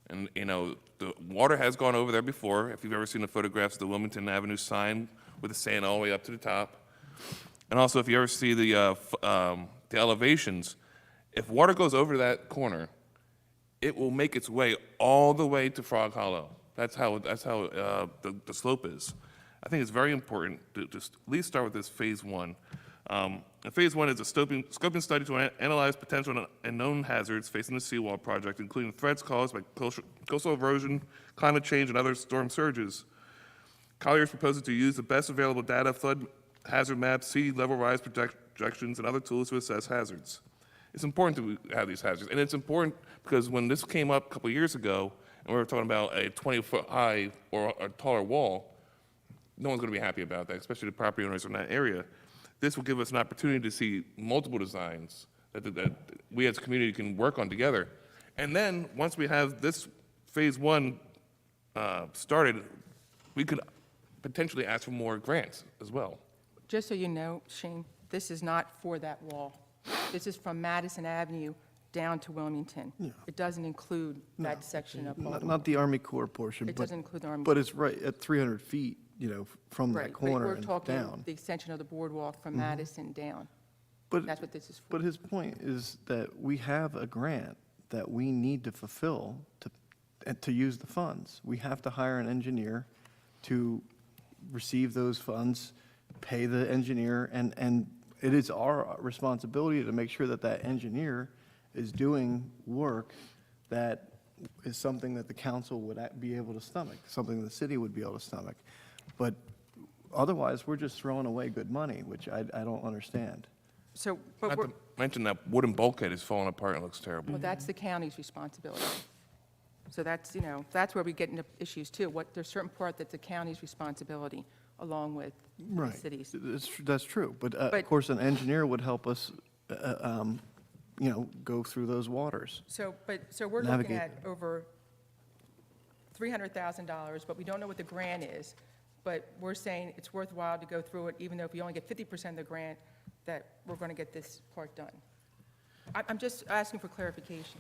And, you know, the water has gone over there before. If you've ever seen the photographs of the Wilmington Avenue sign with the sand all the way up to the top. And also, if you ever see the elevations, if water goes over that corner, it will make its way all the way to Frog Hollow. That's how the slope is. I think it's very important to just at least start with this phase one. And phase one is a scoping study to analyze potential and known hazards facing the Seawall project, including threats caused by coastal erosion, climate change, and other storm surges. Collier is proposing to use the best available data, flood hazard maps, sea level rise projections, and other tools to assess hazards. It's important to have these hazards, and it's important because when this came up a couple of years ago, and we were talking about a 20-foot high or a taller wall, no one's going to be happy about that, especially the property owners in that area. This will give us an opportunity to see multiple designs that we as a community can work on together. And then, once we have this phase one started, we could potentially ask for more grants as well. Just so you know, Shane, this is not for that wall. This is from Madison Avenue down to Wilmington. It doesn't include that section of Baltimore. Not the Army Corps portion, It but, doesn't include the Army. but it's right at 300 feet, you know, from that Right, but corner we're and talking down. the extension of the boardwalk from Madison down. But, That's what this is for. but his point is that we have a grant that we need to fulfill to use the funds. We have to hire an engineer to receive those funds, pay the engineer, and it is our responsibility to make sure that that engineer is doing work that is something that the council would be able to stomach, something the city would be able to stomach. But otherwise, we're just throwing away good money, which I don't understand. So, but Not we're, to mention that wooden bulkhead is falling apart and looks terrible. well, that's the county's responsibility. So that's, you know, that's where we get into issues too. There's certain part that's the county's responsibility, along with the Right. cities. That's true, but of But- course, an engineer would help us, you know, go through those waters. So, so we're looking Navigate. at over $300,000, but we don't know what the grant is. But we're saying it's worthwhile to go through it, even though if we only get 50% of the grant, that we're going to get this part done. I'm just asking for clarification.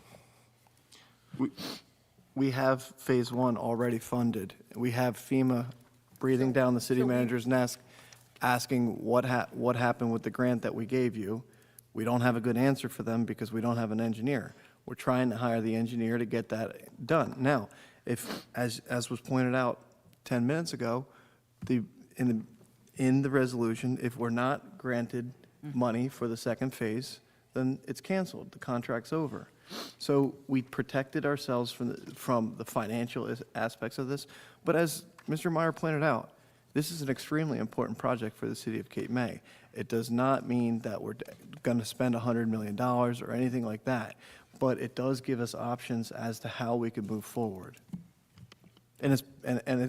We have Phase 1 already funded. We have FEMA breathing down the city so we- manager's neck, asking what happened with the grant that we gave you. We don't have a good answer for them because we don't have an engineer. We're trying to hire the engineer to get that done. Now, if, as was pointed out 10 minutes ago, in the resolution, if we're not granted money for the second phase, then it's canceled, the contract's over. So we protected ourselves from the financial aspects of this, but as Mr. Meyer pointed out, this is an extremely important project for the city of Cape May. It does not mean that we're going to spend $100 million or anything like that, but it does give us options as to how we can move forward. And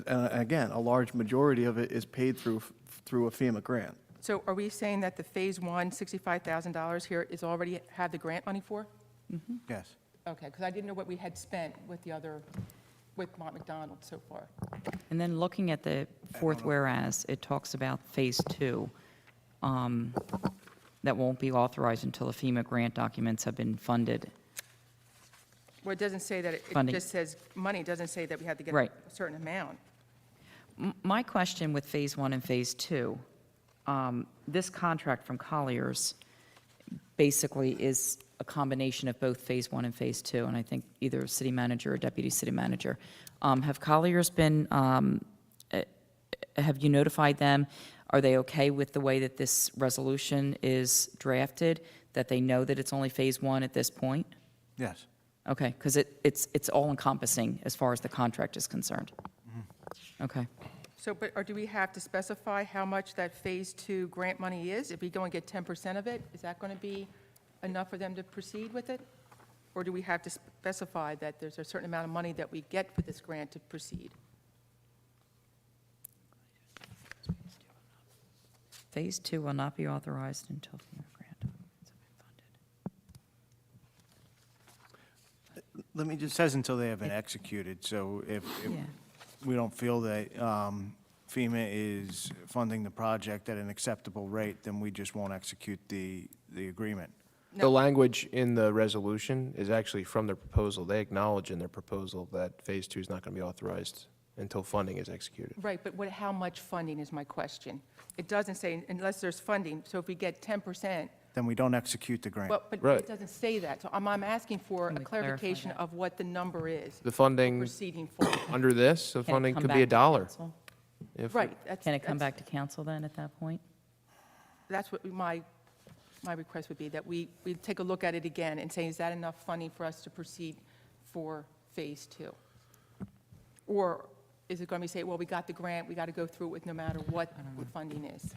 again, a large majority of it is paid through a FEMA grant. So are we saying that the Phase 1, $65,000 here is already have the grant money for? Yes. Okay, because I didn't know what we had spent with the other, with Mont McDonald so far. And then looking at the fourth whereas, it talks about Phase 2, that won't be authorized until the FEMA grant documents have been funded. Well, it doesn't say that, it Funding. just says money, it doesn't say that we have to get Right. a certain amount. My question with Phase 1 and Phase 2, this contract from Collier's basically is a combination of both Phase 1 and Phase 2, and I think either city manager or deputy city manager. Have Collier's been, have you notified them? Are they okay with the way that this resolution is drafted, that they know that it's only Phase 1 at this point? Yes. Okay, because it's all encompassing as far as the contract is concerned. Okay. So, but, or do we have to specify how much that Phase 2 grant money is? If we go and get 10% of it, is that going to be enough for them to proceed with it? Or do we have to specify that there's a certain amount of money that we get for this grant to proceed? Phase 2 will not be authorized until FEMA grant is funded. Let me It just, says until they have been executed, so if Yeah. we don't feel that FEMA is funding the project at an acceptable rate, then we just won't execute the agreement. The language in the resolution is actually from their proposal. They acknowledge in their proposal that Phase 2 is not going to be authorized until funding is executed. Right, but how much funding is my question? It doesn't say unless there's funding, so if we get 10%, Then we don't execute the grant. but Right. it doesn't say that. So I'm asking for Can a we clarify clarification that? of what the number is The funding proceeding for. under this, the Can it funding come could back be to $1. council? If- Right. Can it come back to council then at that point? That's what my request would be, that we take a look at it again and say, is that enough funding for us to proceed for Phase 2? Or is it going to be say, well, we got the grant, we got to go through it with no matter what the funding is?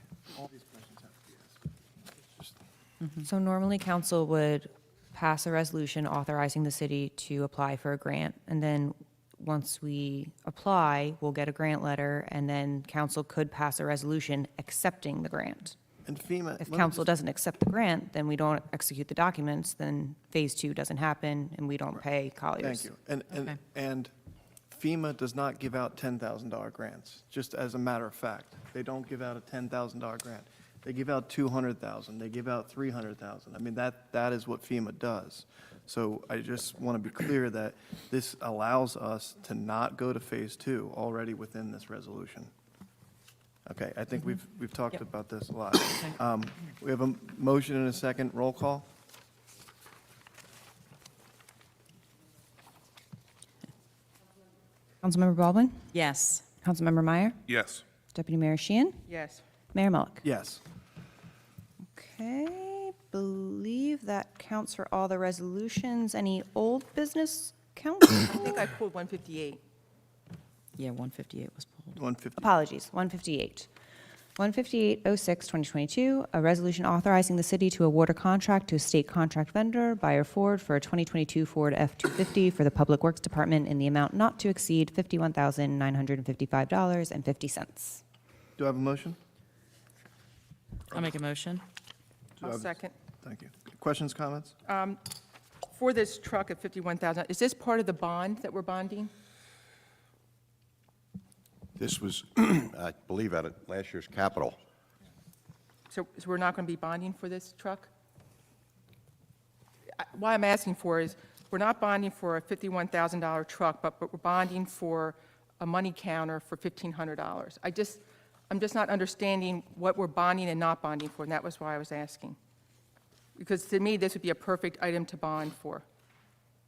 So normally, council would pass a resolution authorizing the city to apply for a grant, and then once we apply, we'll get a grant letter, and then council could pass a resolution accepting the grant. and FEMA. If let me council just- doesn't accept the grant, then we don't execute the documents, then Phase 2 doesn't happen, and we don't pay Colliers. Thank you. And Okay. FEMA does not give out $10,000 grants, just as a matter of fact. They don't give out a $10,000 grant. They give out 200,000, they give out 300,000. I mean, that is what FEMA does. So I just want to be clear that this allows us to not go to Phase 2 already within this resolution. Okay, I think we've talked Yep. about this a lot. We have a motion and a second, roll call? Councilmember Baldwin? Yes. Councilmember Meyer? Yes. Deputy Mayor Sheehan? Yes. Mayor Mullick? Yes. Okay, believe that counts for all the resolutions. Any old business count? I think I pulled 158. Yeah, 158 was pulled. 150. Apologies, 158. 15806, 2022, a resolution authorizing the city to award a contract to a state contract vendor, Buyer Ford, for a 2022 Ford F-250 for the Public Works Department in the amount not to exceed $51,955.50. Do I have a motion? I'll make a motion. I'll second. Thank you. Questions, comments? For this truck at 51,000, is this part of the bond that we're bonding? This was, I believe, at last year's Capitol. So we're not going to be bonding for this truck? Why I'm asking for is, we're not bonding for a $51,000 truck, but we're bonding for a money counter for $1,500. I'm just not understanding what we're bonding and not bonding for, and that was why I was asking. Because to me, this would be a perfect item to bond for.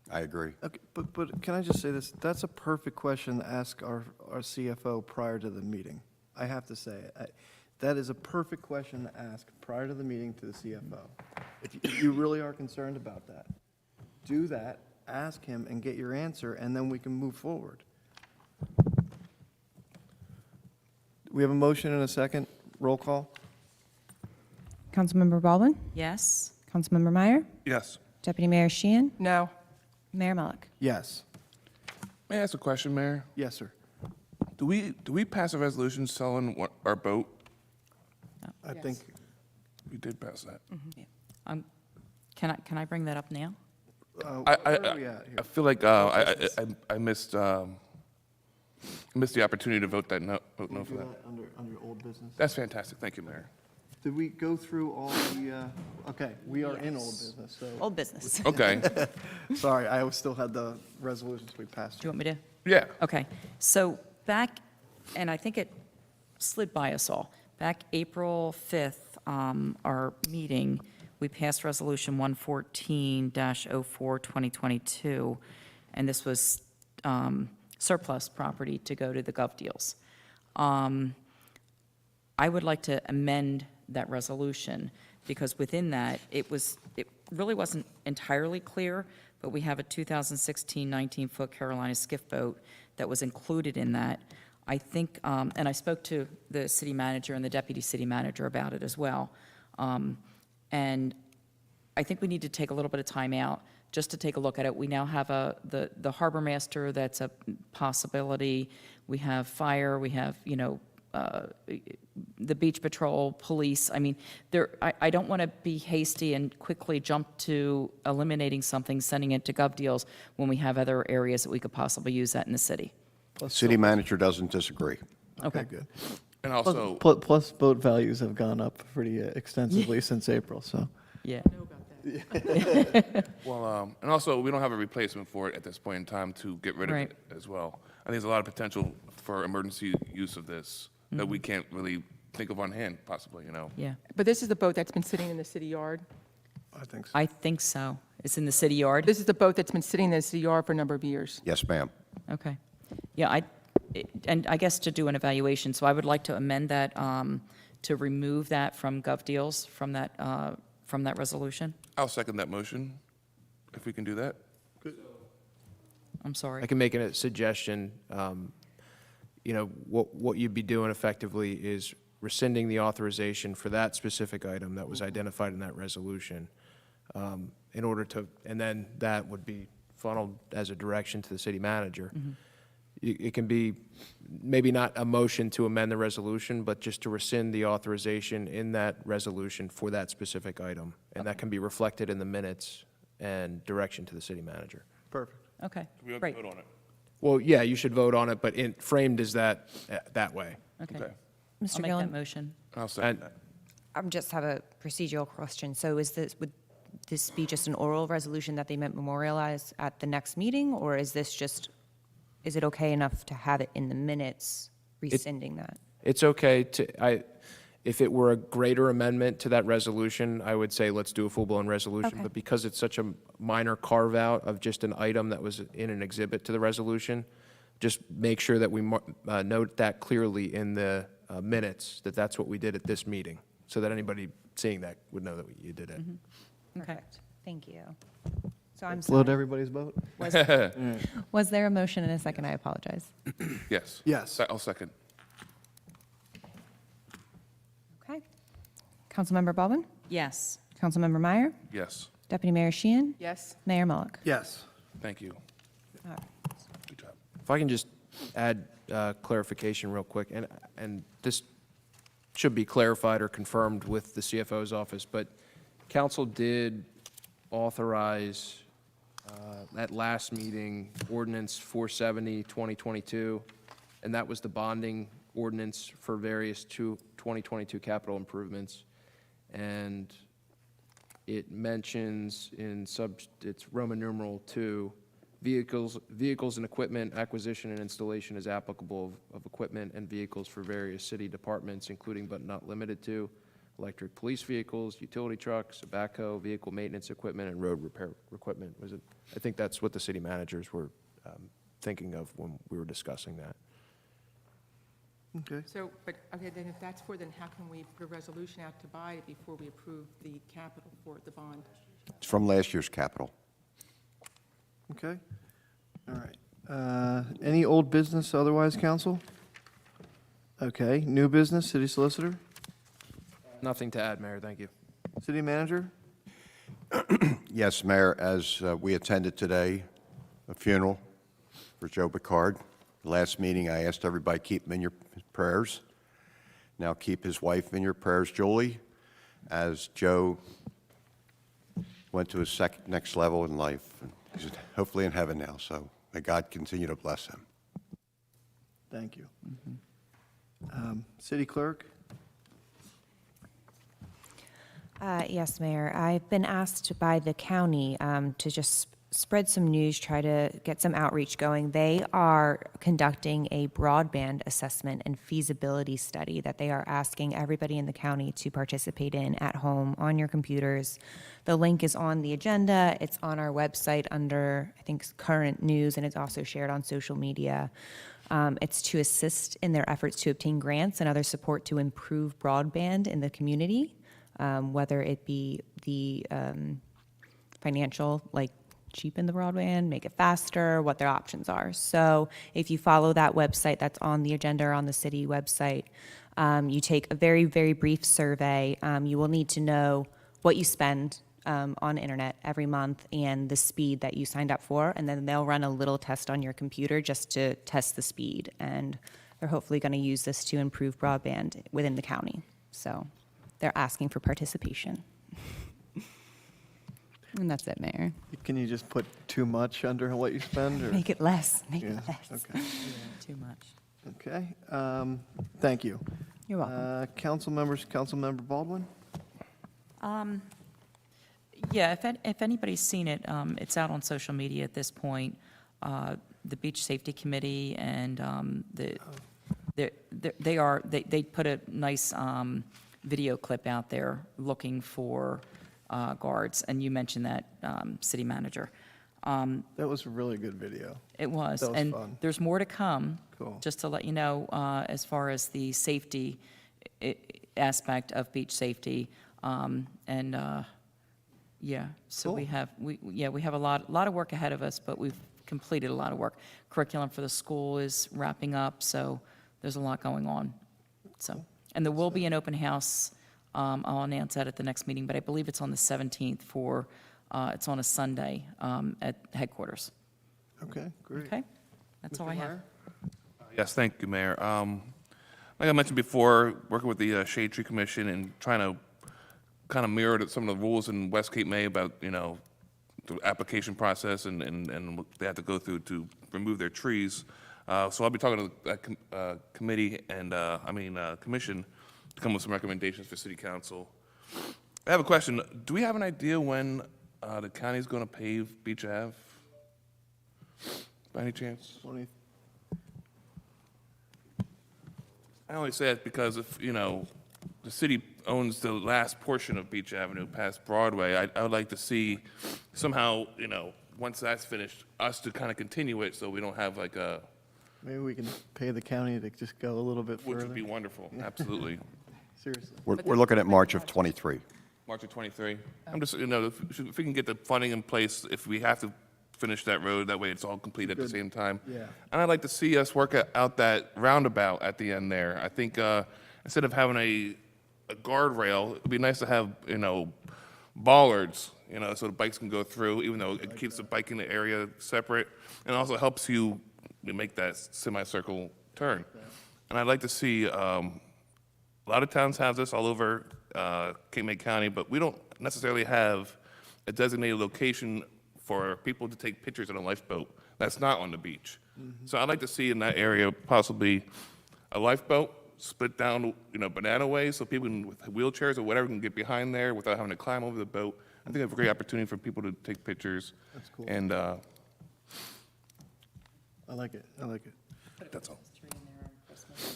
I agree. Okay, but can I just say this? That's a perfect question to ask our CFO prior to the meeting. I have to say it. That is a perfect question to ask prior to the meeting to the CFO. If you really are concerned about that, do that, ask him and get your answer, and then we can move forward. We have a motion and a second. Roll call? Councilmember Baldwin? Yes. Councilmember Meyer? Yes. Deputy Mayor Sheehan? No. Mayor Mullick? Yes. May I ask a question, Mayor? Yes, sir. Do we pass a resolution selling our boat? I Yes. think, We did pass that. Can I bring that up now? where are we at here? I feel like I missed the opportunity to vote no Can we for do that. that under old business? That's fantastic. Thank you, Mayor. Did we go through all the, okay, we are in old business, so, Old business. Okay. sorry, I still had the resolutions we passed. Do you want me to? Yeah. Okay, so back, and I think it slid by us all, back April 5th, our meeting, we passed Resolution 114-04, 2022, and this was surplus property to go to the gov deals. I would like to amend that resolution, because within that, it really wasn't entirely clear, but we have a 2016 19-foot Carolina skiff boat that was included in that. I think, and I spoke to the city manager and the deputy city manager about it as well, and I think we need to take a little bit of time out just to take a look at it. We now have the harbor master, that's a possibility. We have fire, we have, the beach patrol, police. I mean, I don't want to be hasty and quickly jump to eliminating something, sending it to GovDeals when we have other areas that we could possibly use that in the city. City manager doesn't disagree. Okay. Good. And also, Plus boat values have gone up pretty extensively since April, so. Yeah. well, and also, we don't have a replacement for it at this point in time to get rid of Right. it as well. I think there's a lot of potential for emergency use of this that we can't really think of on hand, possibly, Yeah. But this is the boat that's been sitting in the city yard. I think so. I think so. It's in the city yard? This is the boat that's been sitting in the city yard for a number of years. Yes, ma'am. Okay. Yeah, and I guess to do an evaluation, so I would like to amend that, to remove that from GovDeals, from that resolution. I'll second that motion, if we can do that. I'm sorry. I can make a suggestion. What you'd be doing effectively is rescinding the authorization for that specific item that was identified in that resolution, in order to, and then that would be funneled as a direction to the city manager. It can be maybe not a motion to amend the resolution, but just to rescind the authorization in that resolution for that specific item. And that can be reflected in the minutes and direction to the city manager. Perfect. Okay, We don't great. vote on it. Well, yeah, you should vote on it, but framed as that way. Okay. Okay. I'll Mr. make that Gillen? motion. I'll second that. I just have a procedural question. So would this be just an oral resolution that they meant memorialize at the next meeting? Or is it okay enough to have it in the minutes rescinding that? It's okay if it were a greater amendment to that resolution, I would say let's do a full-blown resolution. Okay. But because it's such a minor carve-out of just an item that was in an exhibit to the resolution, just make sure that we note that clearly in the minutes, that that's what we did at this meeting, so that anybody seeing that would know that you did it. Okay. Perfect. Thank you. So I'm Float sorry. everybody's boat? Was there a motion and a second? I apologize. Yes. Yes. I'll second. Okay. Councilmember Baldwin? Yes. Councilmember Meyer? Yes. Deputy Mayor Sheehan? Yes? Mayor Mullick? Yes. Thank you. All right. Good job. If I can just add clarification real quick, and this should be clarified or confirmed with the CFO's office, but council did authorize at last meeting ordinance 470, 2022, and that was the bonding ordinance for various 2022 capital improvements. And it mentions it's Roman numeral 2, vehicles and equipment acquisition and installation is applicable of equipment and vehicles for various city departments, including but not limited to electric police vehicles, utility trucks, a backhoe, vehicle maintenance equipment, and road repair equipment. I think that's what the city managers were thinking of when we were discussing that. Okay. So, okay, then if that's then how can we put a resolution out to buy it before we approve the capital for the bond? It's from last year's capital. Okay. All right. Any old business otherwise, council? Okay. New business, city solicitor? Nothing to add, Mayor, thank you. City manager? Yes, Mayor, as we attended today, a funeral for Joe Picard. Last meeting, I asked everybody to keep him in your prayers. Now keep his wife in your prayers, Julie, as Joe went to his next level in life. He's hopefully in heaven now, so may God continue to bless him. Thank you. City clerk? Yes, Mayor. I've been asked by the county to just spread some news, try to get some outreach going. They are conducting a broadband assessment and feasibility study that they are asking everybody in the county to participate in at home on your computers. The link is on the agenda. It's on our website under, I think, current news, and it's also shared on social media. It's to assist in their efforts to obtain grants and other support to improve broadband in the community, whether it be the financial, like cheapen the broadband, make it faster, what their options are. So if you follow that website that's on the agenda or on the city website, you take a very, very brief survey. You will need to know what you spend on internet every month and the speed that you signed up for, and then they'll run a little test on your computer just to test the speed. And they're hopefully going to use this to improve broadband within the county. So they're asking for participation. And that's it, Mayor. Can you just put too much under what you spend, or? Make it less, make Yeah, it less. okay. Too much. Okay, thank you. You're welcome. Council members, Councilmember Baldwin? Yeah, if anybody's seen it, it's out on social media at this point. The Beach Safety Committee and they put a nice video clip out there looking for guards, and you mentioned that, City Manager. That was a really good video. It was. That was And fun. there's more to come. Cool. Just to let you know, as far as the safety aspect of beach safety. Yeah, so we Cool. have a lot of work ahead of us, but we've completed a lot of work. Curriculum for the school is wrapping up, so there's a lot going on. So, and there will be an open house. I'll announce that at the next meeting, but I believe it's on the 17th it's on a Sunday at headquarters. Okay, great. Okay? That's all I have. Yes, thank you, Mayor. Like I mentioned before, working with the Shade Tree Commission and trying to kind of mirror some of the rules in West Cape May about, the application process and what they have to go through to remove their trees. So I'll be talking to that committee and, commission to come with some recommendations for City Council. I have a question. Do we have an idea when the county's going to pave Beach Ave? By any chance? I only say that because if, the city owns the last portion of Beach Avenue past Broadway, I would like to see somehow, once that's finished, us to kind of continue it so we don't have like a, Maybe we can pay the county to just go a little bit which further. would be wonderful, absolutely. Seriously. We're looking at March of '23. March of '23. I'm just, if we can get the funding in place, if we have to finish that road, that way it's all complete at the same time. Yeah. And I'd like to see us work out that roundabout at the end there. I think instead of having a guardrail, it'd be nice to have, bollards, so the bikes can go through, even though it keeps the biking area separate, and also helps you make that semicircle turn. And I'd like to see, a lot of towns have this all over Cape May County, but we don't necessarily have a designated location for people to take pictures on a lifeboat that's not on the beach. So I'd like to see in that area possibly a lifeboat split down, banana ways, so people with wheelchairs or whatever can get behind there without having to climb over the boat. I think it's a great opportunity for people to take pictures. That's cool. And I like it. that's all.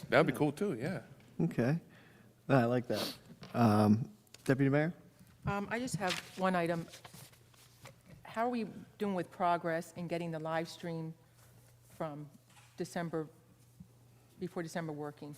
That'd be cool too, yeah. Okay. No, I like that. Deputy Mayor? I just have one item. How are we doing with progress in getting the live stream from before December working?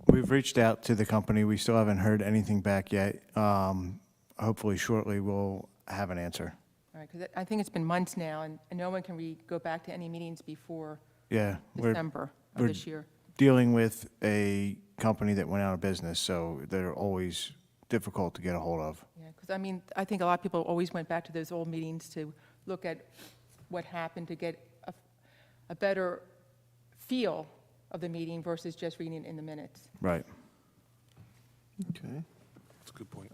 We've reached out to the company. We still haven't heard anything back yet. Hopefully shortly we'll have an answer. All right, because I think it's been months now, and no one can go back to any meetings before Yeah. December of we're this year. dealing with a company that went out of business, so they're always difficult to get a hold of. Yeah, because I think a lot of people always went back to those old meetings to look at what happened to get a better feel of the meeting versus just reading it in the minutes. Right. Okay. That's a good point.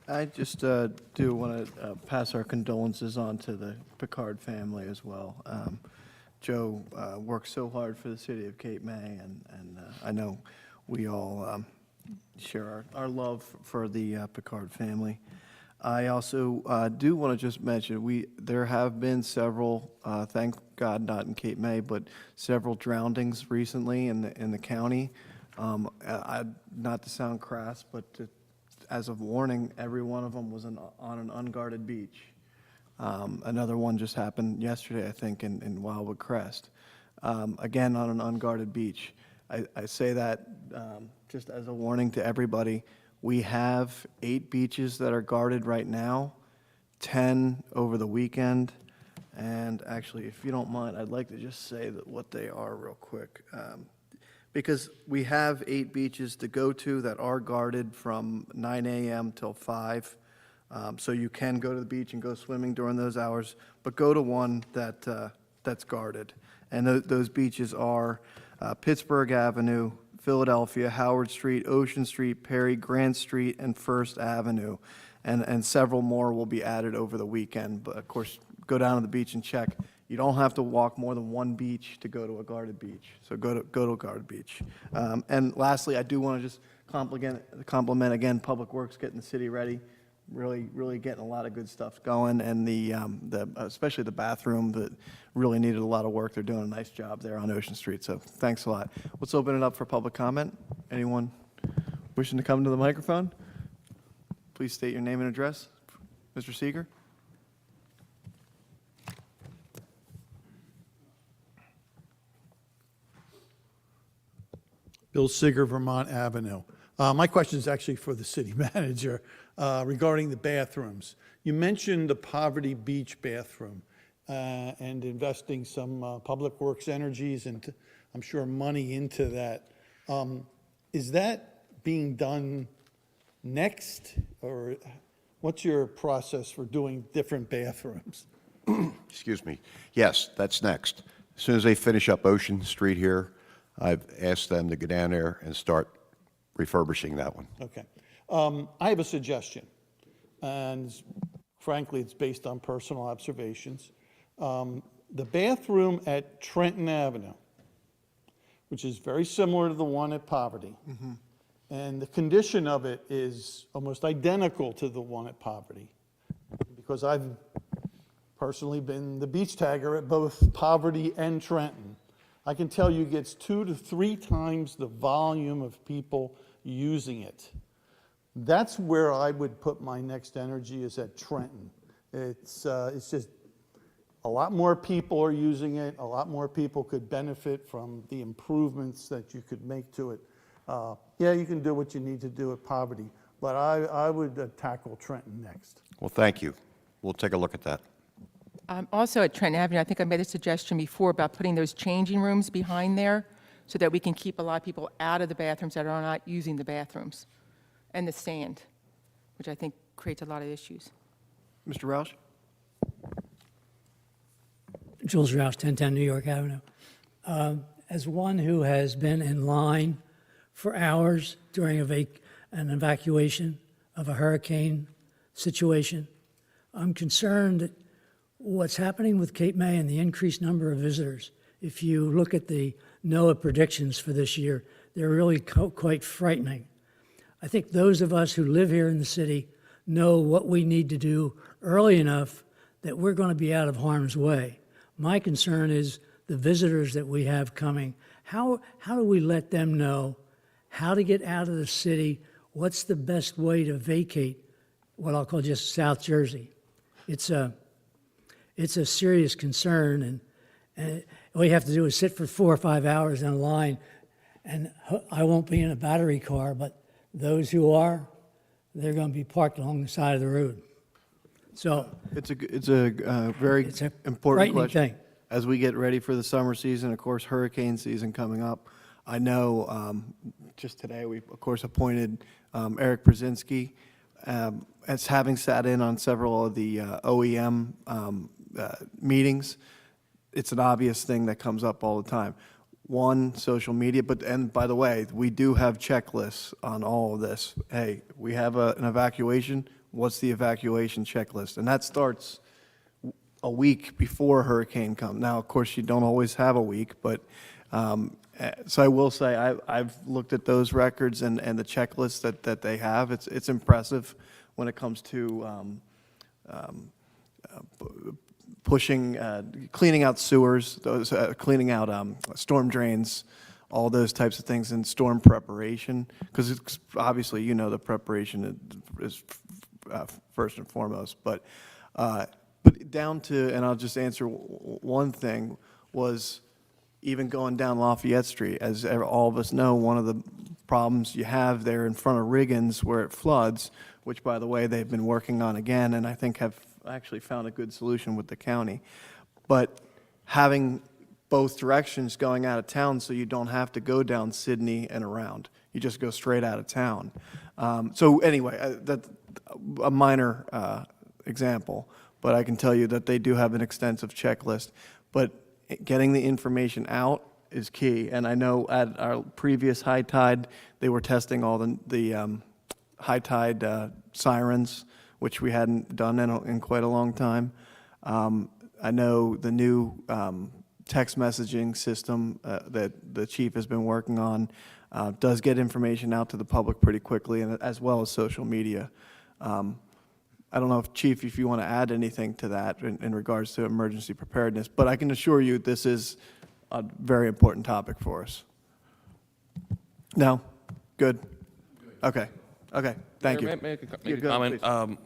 I just do want to pass our condolences on to the Picard family as well. Joe worked so hard for the city of Cape May, and I know we all share our love for the Picard family. I also do want to just mention, there have been several, thank God not in Cape May, but several drownings recently in the county. Not to sound crass, but as a warning, every one of them was on an unguarded beach. Another one just happened yesterday, I think, in Wildwood Crest. Again, on an unguarded beach. I say that just as a warning to everybody. We have 8 beaches that are guarded right now, 10 over the weekend. And actually, if you don't mind, I'd like to just say what they are real quick. Because we have 8 beaches to go to that are guarded from 9 a.m. till 5. So you can go to the beach and go swimming during those hours, but go to one that's guarded. And those beaches are Pittsburgh Avenue, Philadelphia, Howard Street, Ocean Street, Perry, Grant Street, and First Avenue. And several more will be added over the weekend. But of course, go down to the beach and check. You don't have to walk more than one beach to go to a guarded beach. So go to a guarded beach. And lastly, I do want to just compliment again Public Works getting the city ready. Really getting a lot of good stuff going, and especially the bathroom that really needed a lot of work. They're doing a nice job there on Ocean Street. So thanks a lot. Let's open it up for public comment. Anyone wishing to come to the microphone? Please state your name and address. Mr. Seeger? Bill Seeger, Vermont Avenue. My question is actually for the city manager regarding the bathrooms. You mentioned the Poverty Beach bathroom and investing some public works energies and I'm sure money into that. Is that being done next, or what's your process for doing different bathrooms? Excuse me. Yes, that's next. As soon as they finish up Ocean Street here, I've asked them to go down there and start refurbishing that one. Okay. I have a suggestion, and frankly, it's based on personal observations. The bathroom at Trenton Avenue, which is very similar to the one at Poverty, and the condition of it is almost identical to the one at Poverty, because I've personally been the beach tagger at both Poverty and Trenton. I can tell you it gets 2 to 3 times the volume of people using it. That's where I would put my next energy, is at Trenton. It's just a lot more people are using it. A lot more people could benefit from the improvements that you could make to it. Yeah, you can do what you need to do at Poverty, but I would tackle Trenton next. Well, thank you. We'll take a look at that. Also at Trenton Avenue, I think I made a suggestion before about putting those changing rooms behind there so that we can keep a lot of people out of the bathrooms that are not using the bathrooms, and the sand, which I think creates a lot of issues. Mr. Roush? Jules Roush, 1010 New York Avenue. As one who has been in line for hours during an evacuation of a hurricane situation, I'm concerned that what's happening with Cape May and the increased number of visitors, if you look at the NOAA predictions for this year, they're really quite frightening. I think those of us who live here in the city know what we need to do early enough that we're going to be out of harm's way. My concern is the visitors that we have coming. How do we let them know how to get out of the city? What's the best way to vacate what I'll call just South Jersey? It's a serious concern, and all you have to do is sit for 4 or 5 hours in a line, and I won't be in a battery car, but those who are, they're going to be parked along the side of the road. So It's a very it's a important frightening question. thing. As we get ready for the summer season, of course, hurricane season coming up, I know just today we, of course, appointed Eric Brzezinski as having sat in on several of the OEM meetings. It's an obvious thing that comes up all the time. One, social media, and by the way, we do have checklists on all of this. Hey, we have an evacuation. What's the evacuation checklist? And that starts a week before a hurricane comes. Now, of course, you don't always have a week, but so I will say I've looked at those records and the checklists that they have. It's impressive when it comes to cleaning out sewers, cleaning out storm drains, all those types of things, and storm preparation, because obviously, the preparation is first and foremost. But down to, and I'll just answer one thing, was even going down Lafayette Street. As all of us know, one of the problems you have there in front of Riggins where it floods, which, by the way, they've been working on again, and I think have actually found a good solution with the county. But having both directions going out of town, so you don't have to go down Sydney and around. You just go straight out of town. So anyway, that's a minor example, but I can tell you that they do have an extensive checklist. But getting the information out is key. And I know at our previous high tide, they were testing all the high tide sirens, which we hadn't done in quite a long time. I know the new text messaging system that the chief has been working on does get information out to the public pretty quickly, and as well as social media. I don't know if, Chief, if you want to add anything to that in regards to emergency preparedness, but I can assure you this is a very important topic for us. No? Good? Okay. Okay. Thank you. Mayor, may I make Yeah, a go ahead, comment?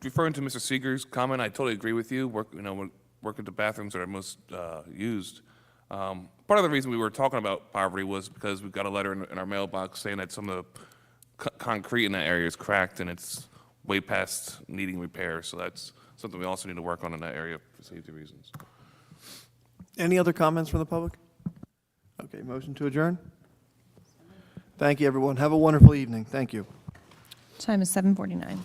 Referring to Mr. Seeger's comment, I totally agree with you. Work at the bathrooms that are most used. Part of the reason we were talking about poverty was because we got a letter in our mailbox saying that some of the concrete in that area is cracked and it's way past needing repair. So that's something we also need to work on in that area for safety reasons. Any other comments from the public? Okay, motion to adjourn? Thank you, everyone. Have a wonderful evening. Thank you. Time is 7:49.